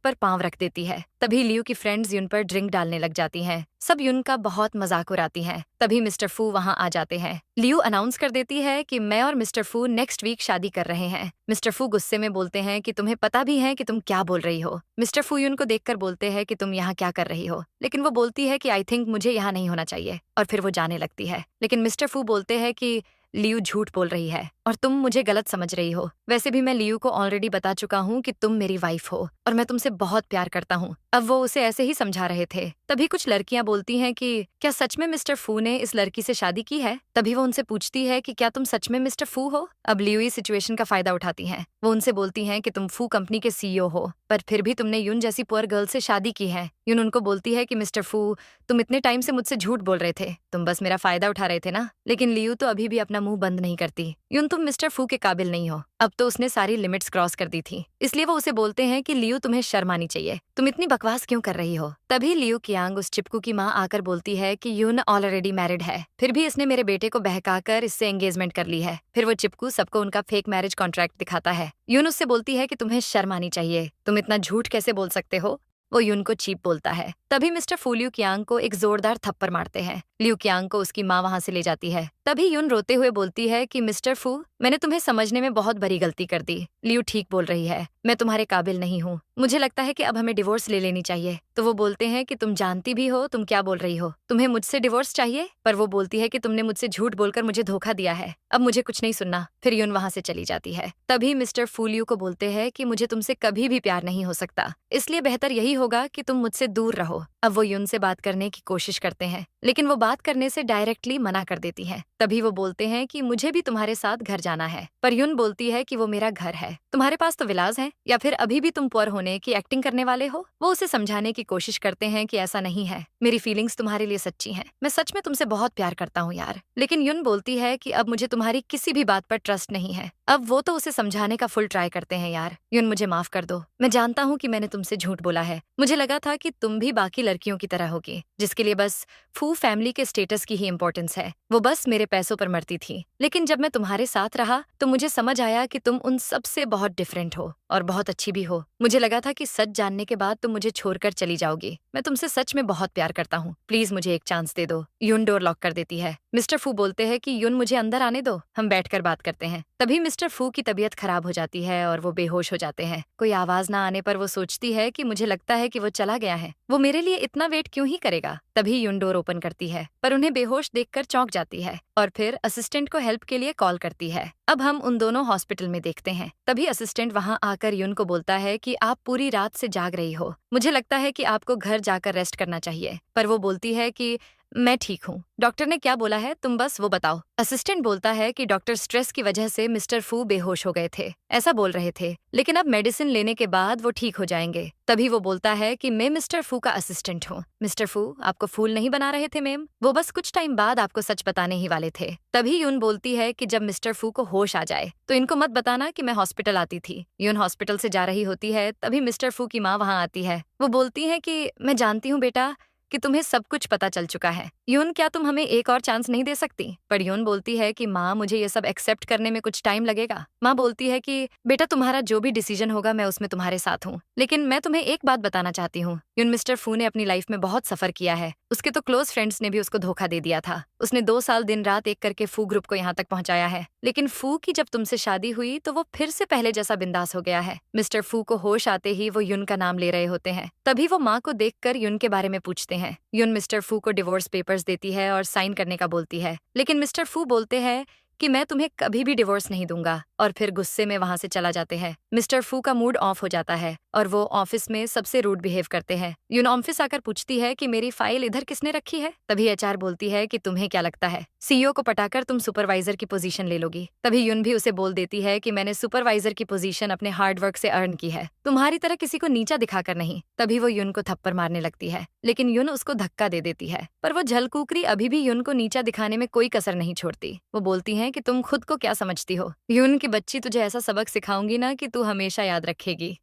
पर पांव रख देती है। तभी लियू की फ्रेंड्स युन पर ड्रिंक डालने लग जाती हैं। सब युन का बहुत मजाक उड़ाती हैं। तभी मिस्टर फू वहां आ जाते हैं। लियू अनाउंस कर देती है कि मैं और मिस्टर फू नेक्स्ट वीक शादी कर रहे हैं। मिस्टर फू गुस्से में बोलते हैं कि तुम्हें पता भी है कि तुम क्या बोल रही हो। मिस्टर फू युन को देखकर बोलते हैं कि तुम यहाँ क्या कर रही हो, लेकिन वो बोलती है कि आई थिंक मुझे यहाँ नहीं होना चाहिए, और फिर वो जाने लगती है। लेकिन मिस्टर फू बोलते हैं कि लियू झूठ बोल रही है और तुम मुझे गलत समझ रही हो। वैसे भी मैं लियू को ऑलरेडी बता चुका हूँ कि तुम मेरी वाइफ हो और मैं तुमसे बहुत प्यार करता हूँ। अब वो उसे ऐसे ही समझा रहे थे। तभी कुछ लड़कियां बोलती हैं कि क्या सच में मिस्टर फू ने इस लड़की से शादी की है? तभी वो उनसे पूछती है कि क्या तुम सच में मिस्टर फू हो? अब लियू इस सिचुएशन का फायदा उठाती हैं। वो उनसे बोलती हैं कि तुम फू कंपनी के सीईओ हो, पर फिर भी तुमने युन जैसी पुअर गर्ल से शादी की है। युन उनको बोलती है कि मिस्टर फू, तुम इतने टाइम से मुझसे झूठ बोल रहे थे, तुम बस मेरा फायदा उठा रहे थे ना। लेकिन लियू तो अभी भी अपना मुंह बंद नहीं करती। युन, तुम मिस्टर फू के काबिल नहीं हो। अब तो उसने सारी लिमिट्स क्रॉस कर दी थी, इसलिए वो उसे बोलते हैं कि लियू, तुम्हें शर्म आनी चाहिए, तुम इतनी बकवास क्यों कर रही हो? तभी लियू कियांग, उस चिपकू की माँ, आकर बोलती है कि युन ऑलरेडी मैरिड है, फिर भी इसने मेरे बेटे को बहकाकर इससे एंगेजमेंट कर ली है। फिर वो चिपकू सबको उनका फेक मैरिज कॉन्ट्रैक्ट दिखाता है। युन उससे बोलती है कि तुम्हें शर्म आनी चाहिए, तुम इतना झूठ कैसे बोल सकते हो? वो युन को चीप बोलता है। तभी मिस्टर फू लियू कियांग को एक जोरदार थप्पड़ मारते हैं। लियू कियांग को उसकी माँ वहां से ले जाती है। तभी युन रोते हुए बोलती है कि मिस्टर फू, मैंने तुम्हें समझने में बहुत बड़ी गलती कर दी। लियू ठीक बोल रही है, मैं तुम्हारे काबिल नहीं हूँ, मुझे लगता है कि अब हमें डिवोर्स ले लेनी चाहिए। तो वो बोलते हैं कि तुम जानती भी हो तुम क्या बोल रही हो, तुम्हें मुझसे डिवोर्स चाहिए? पर वो बोलती है कि तुमने मुझसे झूठ बोलकर मुझे धोखा दिया है, अब मुझे कुछ नहीं सुनना। फिर युन वहां से चली जाती है। तभी मिस्टर फू लियू को बोलते हैं कि मुझे तुमसे कभी भी प्यार नहीं हो सकता, इसलिए बेहतर यही होगा कि तुम मुझसे दूर रहो। अब वो युन से बात करने की कोशिश करते हैं, लेकिन वो बात करने से डायरेक्टली मना कर देती है। तभी वो बोलते हैं कि मुझे भी तुम्हारे साथ घर जाना है। पर युन बोलती है कि वो मेरा घर है, तुम्हारे पास तो विलास है, या फिर अभी भी तुम पुअर होने की एक्टिंग करने वाले हो? वो उसे समझाने की कोशिश करते हैं कि ऐसा नहीं है, मेरी फीलिंग्स तुम्हारे लिए सच्ची हैं, मैं सच में तुमसे बहुत प्यार करता हूँ यार। लेकिन युन बोलती है कि अब मुझे तुम्हारी किसी भी बात पर ट्रस्ट नहीं है। अब वो तो उसे समझाने का फुल ट्राई करते हैं, यार युन मुझे माफ कर दो, मैं जानता हूँ कि मैंने तुमसे झूठ बोला है, मुझे लगा था कि तुम भी बाकी लड़कियों की तरह होगी, जिसके लिए बस फू फैमिली के स्टेटस की ही इंपॉर्टेंस है, वो बस मेरे पैसों पर मरती थी। लेकिन जब मैं तुम्हारे साथ रहा तो मुझे समझ आया कि तुम उन सब से बहुत डिफरेंट हो और बहुत अच्छी भी हो। मुझे लगा था कि सच जानने के बाद तुम मुझे छोड़कर चली जाओगी। मैं तुमसे सच में बहुत प्यार करता हूँ, प्लीज मुझे एक चांस दे दो। युन डोर लॉक कर देती है। मिस्टर फू बोलते हैं कि युन मुझे अंदर आने दो, हम बैठकर बात करते हैं। तभी मिस्टर फू की तबीयत खराब हो जाती है और वो बेहोश हो जाते हैं। कोई आवाज ना आने पर वो सोचती है कि मुझे लगता है कि वो चला गया है, वो मेरे लिए इतना वेट क्यों ही करेगा। तभी युन डोर ओपन करती है, पर उन्हें बेहोश देखकर चौंक जाती है और फिर असिस्टेंट को हेल्प के लिए कॉल करती है। अब हम उन दोनों हॉस्पिटल में देखते हैं। तभी असिस्टेंट वहां आकर यून को बोलता है कि आप पूरी रात से जाग रही हो, मुझे लगता है कि आपको घर जाकर रेस्ट करना चाहिए। पर वो बोलती है कि मैं ठीक हूँ, डॉक्टर ने क्या बोला है तुम बस वो बताओ। असिस्टेंट बोलता है कि डॉक्टर स्ट्रेस की वजह से मिस्टर फू बेहोश हो गए थे, ऐसा बोल रहे थे, लेकिन अब मेडिसिन लेने के बाद वो ठीक हो जाएंगे। तभी वो बोलता है कि मैं मिस्टर फू का असिस्टेंट हूँ। मिस्टर फू आपको फूल नहीं बना रहे थे मैम, वो बस कुछ टाइम बाद आपको सच बताने ही वाले थे। तभी यून बोलती है कि जब मिस्टर फू को होश आ जाए तो इनको मत बताना कि मैं हॉस्पिटल आती थी। यून हॉस्पिटल से जा रही होती है, तभी मिस्टर फू की माँ वहां आती है। वो बोलती है कि मैं जानती हूँ बेटा कि तुम्हें सब कुछ पता चल चुका है, यून क्या तुम हमें एक और चांस नहीं दे सकती। पर यून बोलती है कि माँ मुझे ये सब एक्सेप्ट करने में कुछ टाइम लगेगा। माँ बोलती है कि बेटा तुम्हारा जो भी डिसीजन होगा मैं उसमें तुम्हारे साथ हूँ, लेकिन मैं तुम्हें एक बात बताना चाहती हूँ। यून मिस्टर फू ने अपनी लाइफ में बहुत सफर किया है, उसके तो क्लोज फ्रेंड्स ने भी उसको धोखा दे दिया था। उसने 2 साल दिन रात एक करके फू ग्रुप को यहाँ तक पहुंचाया है, लेकिन फू की जब तुमसे शादी हुई तो वो फिर से पहले जैसा बिंदास हो गया है। मिस्टर फू को होश आते ही वो यून का नाम ले रहे होते हैं। तभी वो माँ को देखकर यून के बारे में पूछते हैं। यून मिस्टर फू को डिवोर्स पेपर्स देती है और साइन करने का बोलती है, लेकिन मिस्टर फू बोलते हैं कि मैं तुम्हें कभी भी डिवोर्स नहीं दूंगा, और फिर गुस्से में वहां से चला जाते हैं। मिस्टर फू का मूड ऑफ हो जाता है और वो ऑफिस में सबसे रूड बिहेव करते हैं। यून ऑफिस आकर पूछती है कि मेरी फाइल इधर किसने रखी है। तभी एचआर बोलती है कि तुम्हें क्या लगता है सीईओ को पटाकर तुम सुपरवाइजर की पोजीशन ले लोगी। तभी यून भी उसे बोल देती है कि मैंने सुपरवाइजर की पोजीशन अपने हार्डवर्क से अर्न की है, तुम्हारी तरह किसी को नीचा दिखाकर नहीं। तभी वो यून को थप्पड़ मारने लगती है, लेकिन यून उसको धक्का दे देती है, पर वो झलकुकरी अभी भी यून को नीचा दिखाने में कोई कसर नहीं छोड़ती। वो बोलती है कि तुम खुद को क्या समझती हो, यून की बच्ची, तुझे ऐसा सबक सिखाऊंगी ना कि तू हमेशा याद रखेगी।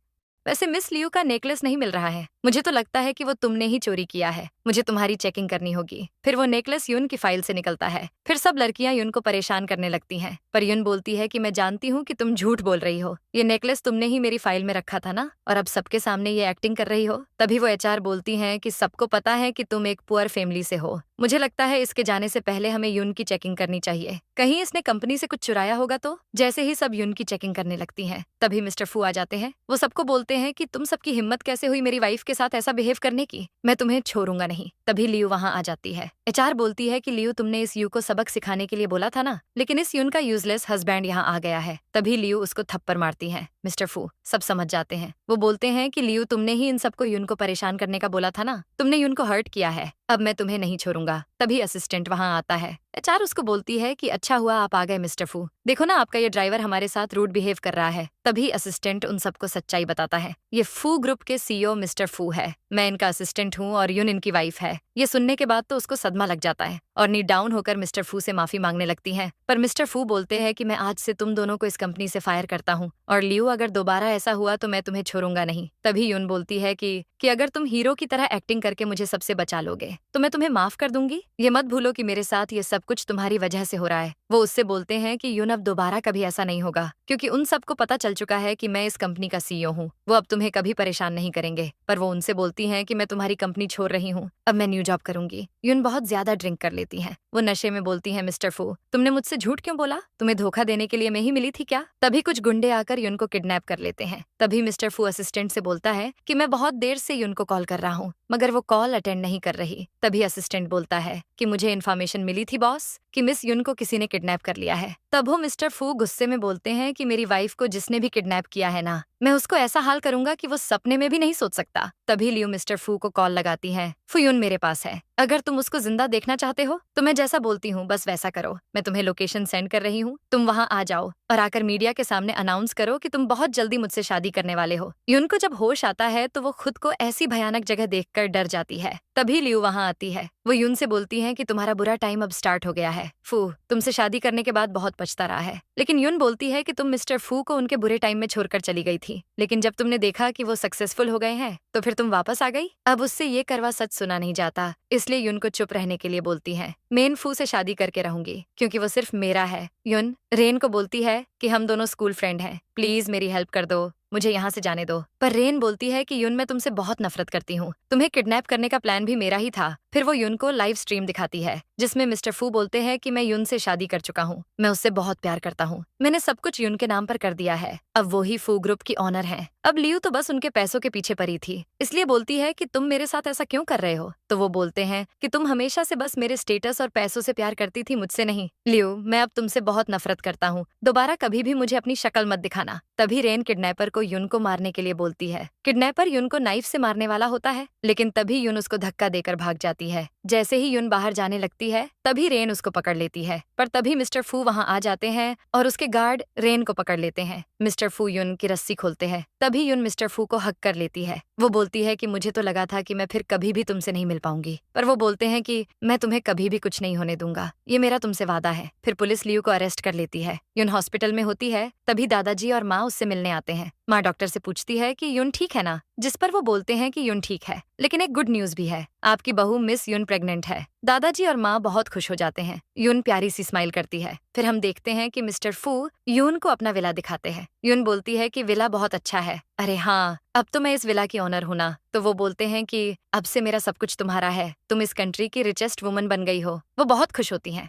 वैसे मिस लियू का नेकलेस नहीं मिल रहा है, मुझे तो लगता है कि वो तुमने ही चोरी किया है, मुझे तुम्हारी चेकिंग करनी होगी। फिर वो नेकलेस यून की फाइल से निकलता है। फिर सब लड़कियां यून को परेशान करने लगती हैं, पर यून बोलती है कि मैं जानती हूँ कि तुम झूठ बोल रही हो, ये नेकलेस तुमने ही मेरी फाइल में रखा था ना, और अब सबके सामने ये एक्टिंग कर रही हो। तभी वो एचआर बोलती हैं कि सबको पता है कि तुम एक पुअर फैमिली से हो, मुझे लगता है इसके जाने से पहले हमें यून की चेकिंग करनी चाहिए, कहीं इसने कंपनी से कुछ चुराया होगा तो। जैसे ही सब यून की चेकिंग करने लगती हैं, तभी मिस्टर फू आ जाते हैं। वो सबको बोलते हैं कि तुम सबकी हिम्मत कैसे हुई मेरी वाइफ के साथ ऐसा बिहेव करने की, मैं तुम्हें छोड़ूंगा नहीं। तभी लियू वहां आ जाती है। एचआर बोलती है कि लियू तुमने इस यू को सबक सिखाने के लिए बोला था ना, लेकिन इस यून का यूजलेस हस्बैंड यहाँ आ गया है। तभी लियू उसको थप्पड़ मारती है। मिस्टर फू सब समझ जाते हैं। वो बोलते हैं कि लियू तुमने ही इन सबको यून को परेशान करने का बोला था ना, तुमने यून को हर्ट किया है, अब मैं तुम्हें नहीं छोड़ूंगा। तभी असिस्टेंट वहां आता है। एचआर उसको बोलती है कि अच्छा हुआ आप आ गए मिस्टर फू, देखो ना आपका ये ड्राइवर हमारे साथ रूड बिहेव कर रहा है। तभी असिस्टेंट उन सबको सच्चाई बताता है, ये फू ग्रुप के सीईओ मिस्टर फू है, मैं इनका असिस्टेंट हूँ और यून इनकी वाइफ है। ये सुनने के बाद तो उसको सदमा लग जाता है और नी डाउन होकर मिस्टर फू से माफी मांगने लगती है। पर मिस्टर फू बोलते हैं कि मैं आज से तुम दोनों को इस कंपनी से फायर करता हूँ, और लियू अगर दोबारा ऐसा हुआ तो मैं तुम्हें छोड़ूंगा नहीं। तभी यून बोलती है कि अगर तुम हीरो की तरह एक्टिंग करके मुझे सबसे बचा लोगे तो मैं तुम्हें माफ कर दूंगी। ये मत भूलो कि मेरे साथ ये सब कुछ तुम्हारी वजह से हो रहा है। वो उससे बोलते हैं कि यून अब दोबारा कभी ऐसा नहीं होगा, क्योंकि उन सबको पता चल चुका है कि मैं इस कंपनी का सीईओ हूँ, वो अब तुम्हें कभी परेशान नहीं करेंगे। पर वो उनसे बोलती हैं कि मैं तुम्हारी कंपनी छोड़ रही हूँ, अब मैं न्यू जॉब करूंगी। यून बहुत ज्यादा ड्रिंक कर लेती है। वो नशे में बोलती है, मिस्टर फू तुमने मुझसे झूठ क्यों बोला, तुम्हें धोखा देने के लिए मैं ही मिली थी क्या। तभी कुछ गुंडे आकर यून को किडनैप कर लेते हैं। तभी मिस्टर फू असिस्टेंट से बोलता है कि मैं बहुत देर से यून को कॉल कर रहा हूँ, मगर वो कॉल अटेंड नहीं कर रही। तभी असिस्टेंट बोलता है कि मुझे इन्फॉर्मेशन मिली थी बॉस कि मिस यून को किसी ने किडनैप कर लिया है। तब वो मिस्टर फू गुस्से में बोलते हैं कि मेरी वाइफ को जिसने भी किडनैप किया है ना, मैं उसको ऐसा हाल करूंगा कि वो सपने में भी नहीं सोच सकता। तभी लियू मिस्टर फू को कॉल लगाती है, फुयून मेरे पास है, अगर तुम उसको जिंदा देखना चाहते हो तो मैं जैसा बोलती हूँ बस वैसा करो, मैं तुम्हें लोकेशन सेंड कर रही हूँ, तुम वहाँ आ जाओ और आकर मीडिया के सामने अनाउंस करो कि तुम बहुत जल्दी मुझसे शादी करने वाले हो। यून को जब होश आता है तो वो खुद को ऐसी भयानक जगह देखकर डर जाती है। तभी लियू वहाँ आती है। वो यून से बोलती है कि तुम्हारा बुरा टाइम अब स्टार्ट हो गया है, फू तुमसे शादी करने के बाद बहुत पछता रहा है। लेकिन यून बोलती है कि तुम मिस्टर फू को उनके बुरे टाइम में छोड़कर चली गई थी, लेकिन जब तुमने देखा कि वो सक्सेसफुल हो गए हैं तो फिर तुम वापस आ गई। अब उससे ये करवा सच सुना नहीं जाता, इसलिए यून को चुप रहने के लिए बोलती है। मेन फू से शादी करके रहूंगी क्योंकि वो सिर्फ मेरा है। यून रेन को बोलती है कि हम दोनों स्कूल फ्रेंड हैं, प्लीज मेरी हेल्प कर दो, मुझे यहाँ से जाने दो। पर रेन बोलती है कि युन, मैं तुमसे बहुत नफरत करती हूँ, तुम्हें किडनैप करने का प्लान भी मेरा ही था। फिर वो युन को लाइव स्ट्रीम दिखाती है जिसमें मिस्टर फू बोलते हैं कि मैं युन से शादी कर चुका हूँ, मैं उससे बहुत प्यार करता हूँ, मैंने सब कुछ युन के नाम पर कर दिया है। अब वो ही फू ग्रुप की ऑनर हैं। अब लियू तो बस उनके पैसों के पीछे पड़ी थी, इसलिए बोलती है कि तुम मेरे साथ ऐसा क्यों कर रहे हो। तो वो बोलते हैं कि तुम हमेशा से बस मेरे स्टेटस और पैसों से प्यार करती थी, मुझसे नहीं। लियू, मैं अब तुमसे बहुत नफरत करता हूँ, दोबारा कभी भी मुझे अपनी शक्ल मत दिखाना। तभी रेन किडनैपर को युन को मारने के लिए बोलती है। किडनैपर युन को नाइफ से मारने वाला होता है, लेकिन तभी युन उसको धक्का देकर भाग जाती है। जैसे ही युन बाहर जाने लगती है तभी रेन उसको पकड़ लेती है, पर तभी मिस्टर फू वहां आ जाते हैं और उसके गार्ड रेन को पकड़ लेते हैं। मिस्टर फू युन की रस्सी खोलते हैं, तभी युन मिस्टर फू को हक कर लेती है। वो बोलती है कि मुझे तो लगा था कि मैं फिर कभी भी तुमसे नहीं मिल पाऊंगी, पर वो बोलते हैं कि मैं तुम्हें कभी भी कुछ नहीं होने दूंगा, ये मेरा तुमसे वादा है। फिर पुलिस लियू को अरेस्ट कर लेती है। युन हॉस्पिटल में होती है, तभी दादाजी और माँ उससे मिलने आते हैं। माँ डॉक्टर से पूछती है कि युन ठीक है ना, जिस पर वो बोलते हैं कि युन ठीक है, लेकिन एक गुड न्यूज भी है, आपकी बहू मिस युन प्रेग्नेंट है। दादाजी और माँ बहुत खुश हो जाते हैं। युन प्यारी सी स्माइल करती है। फिर हम देखते हैं कि मिस्टर फू युन को अपना विला दिखाते हैं। युन बोलती है कि विला बहुत अच्छा है, अरे हाँ, अब तो मैं इस विला की ऑनर हूं ना। तो वो बोलते हैं कि अब से मेरा सब कुछ तुम्हारा है, तुम इस कंट्री की रिचेस्ट वुमन बन गई हो। वो बहुत खुश होती हैं।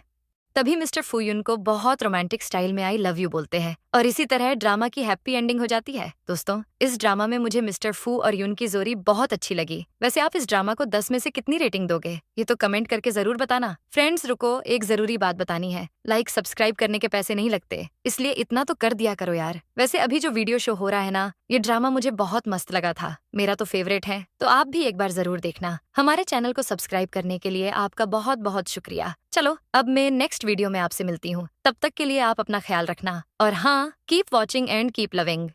तभी मिस्टर फू युन को बहुत रोमांटिक स्टाइल में आई लव यू बोलते हैं और इसी तरह ड्रामा की हैप्पी एंडिंग हो जाती है। दोस्तों, इस ड्रामा में मुझे मिस्टर फू और युन की जोड़ी बहुत अच्छी लगी। वैसे आप इस ड्रामा को 10 में से कितनी रेटिंग दोगे, ये तो कमेंट करके जरूर बताना। फ्रेंड्स रुको, एक जरूरी बात बतानी है, लाइक सब्सक्राइब करने के पैसे नहीं लगते, इसलिए इतना तो कर दिया करो यार। वैसे अभी जो वीडियो शो हो रहा है ना, ये ड्रामा मुझे बहुत मस्त लगा था, मेरा तो फेवरेट है, तो आप भी एक बार जरूर देखना। हमारे चैनल को सब्सक्राइब करने के लिए आपका बहुत बहुत शुक्रिया। चलो अब मैं नेक्स्ट वीडियो में आपसे मिलती हूँ, तब तक के लिए आप अपना ख्याल रखना और हाँ, keep watching and keep loving.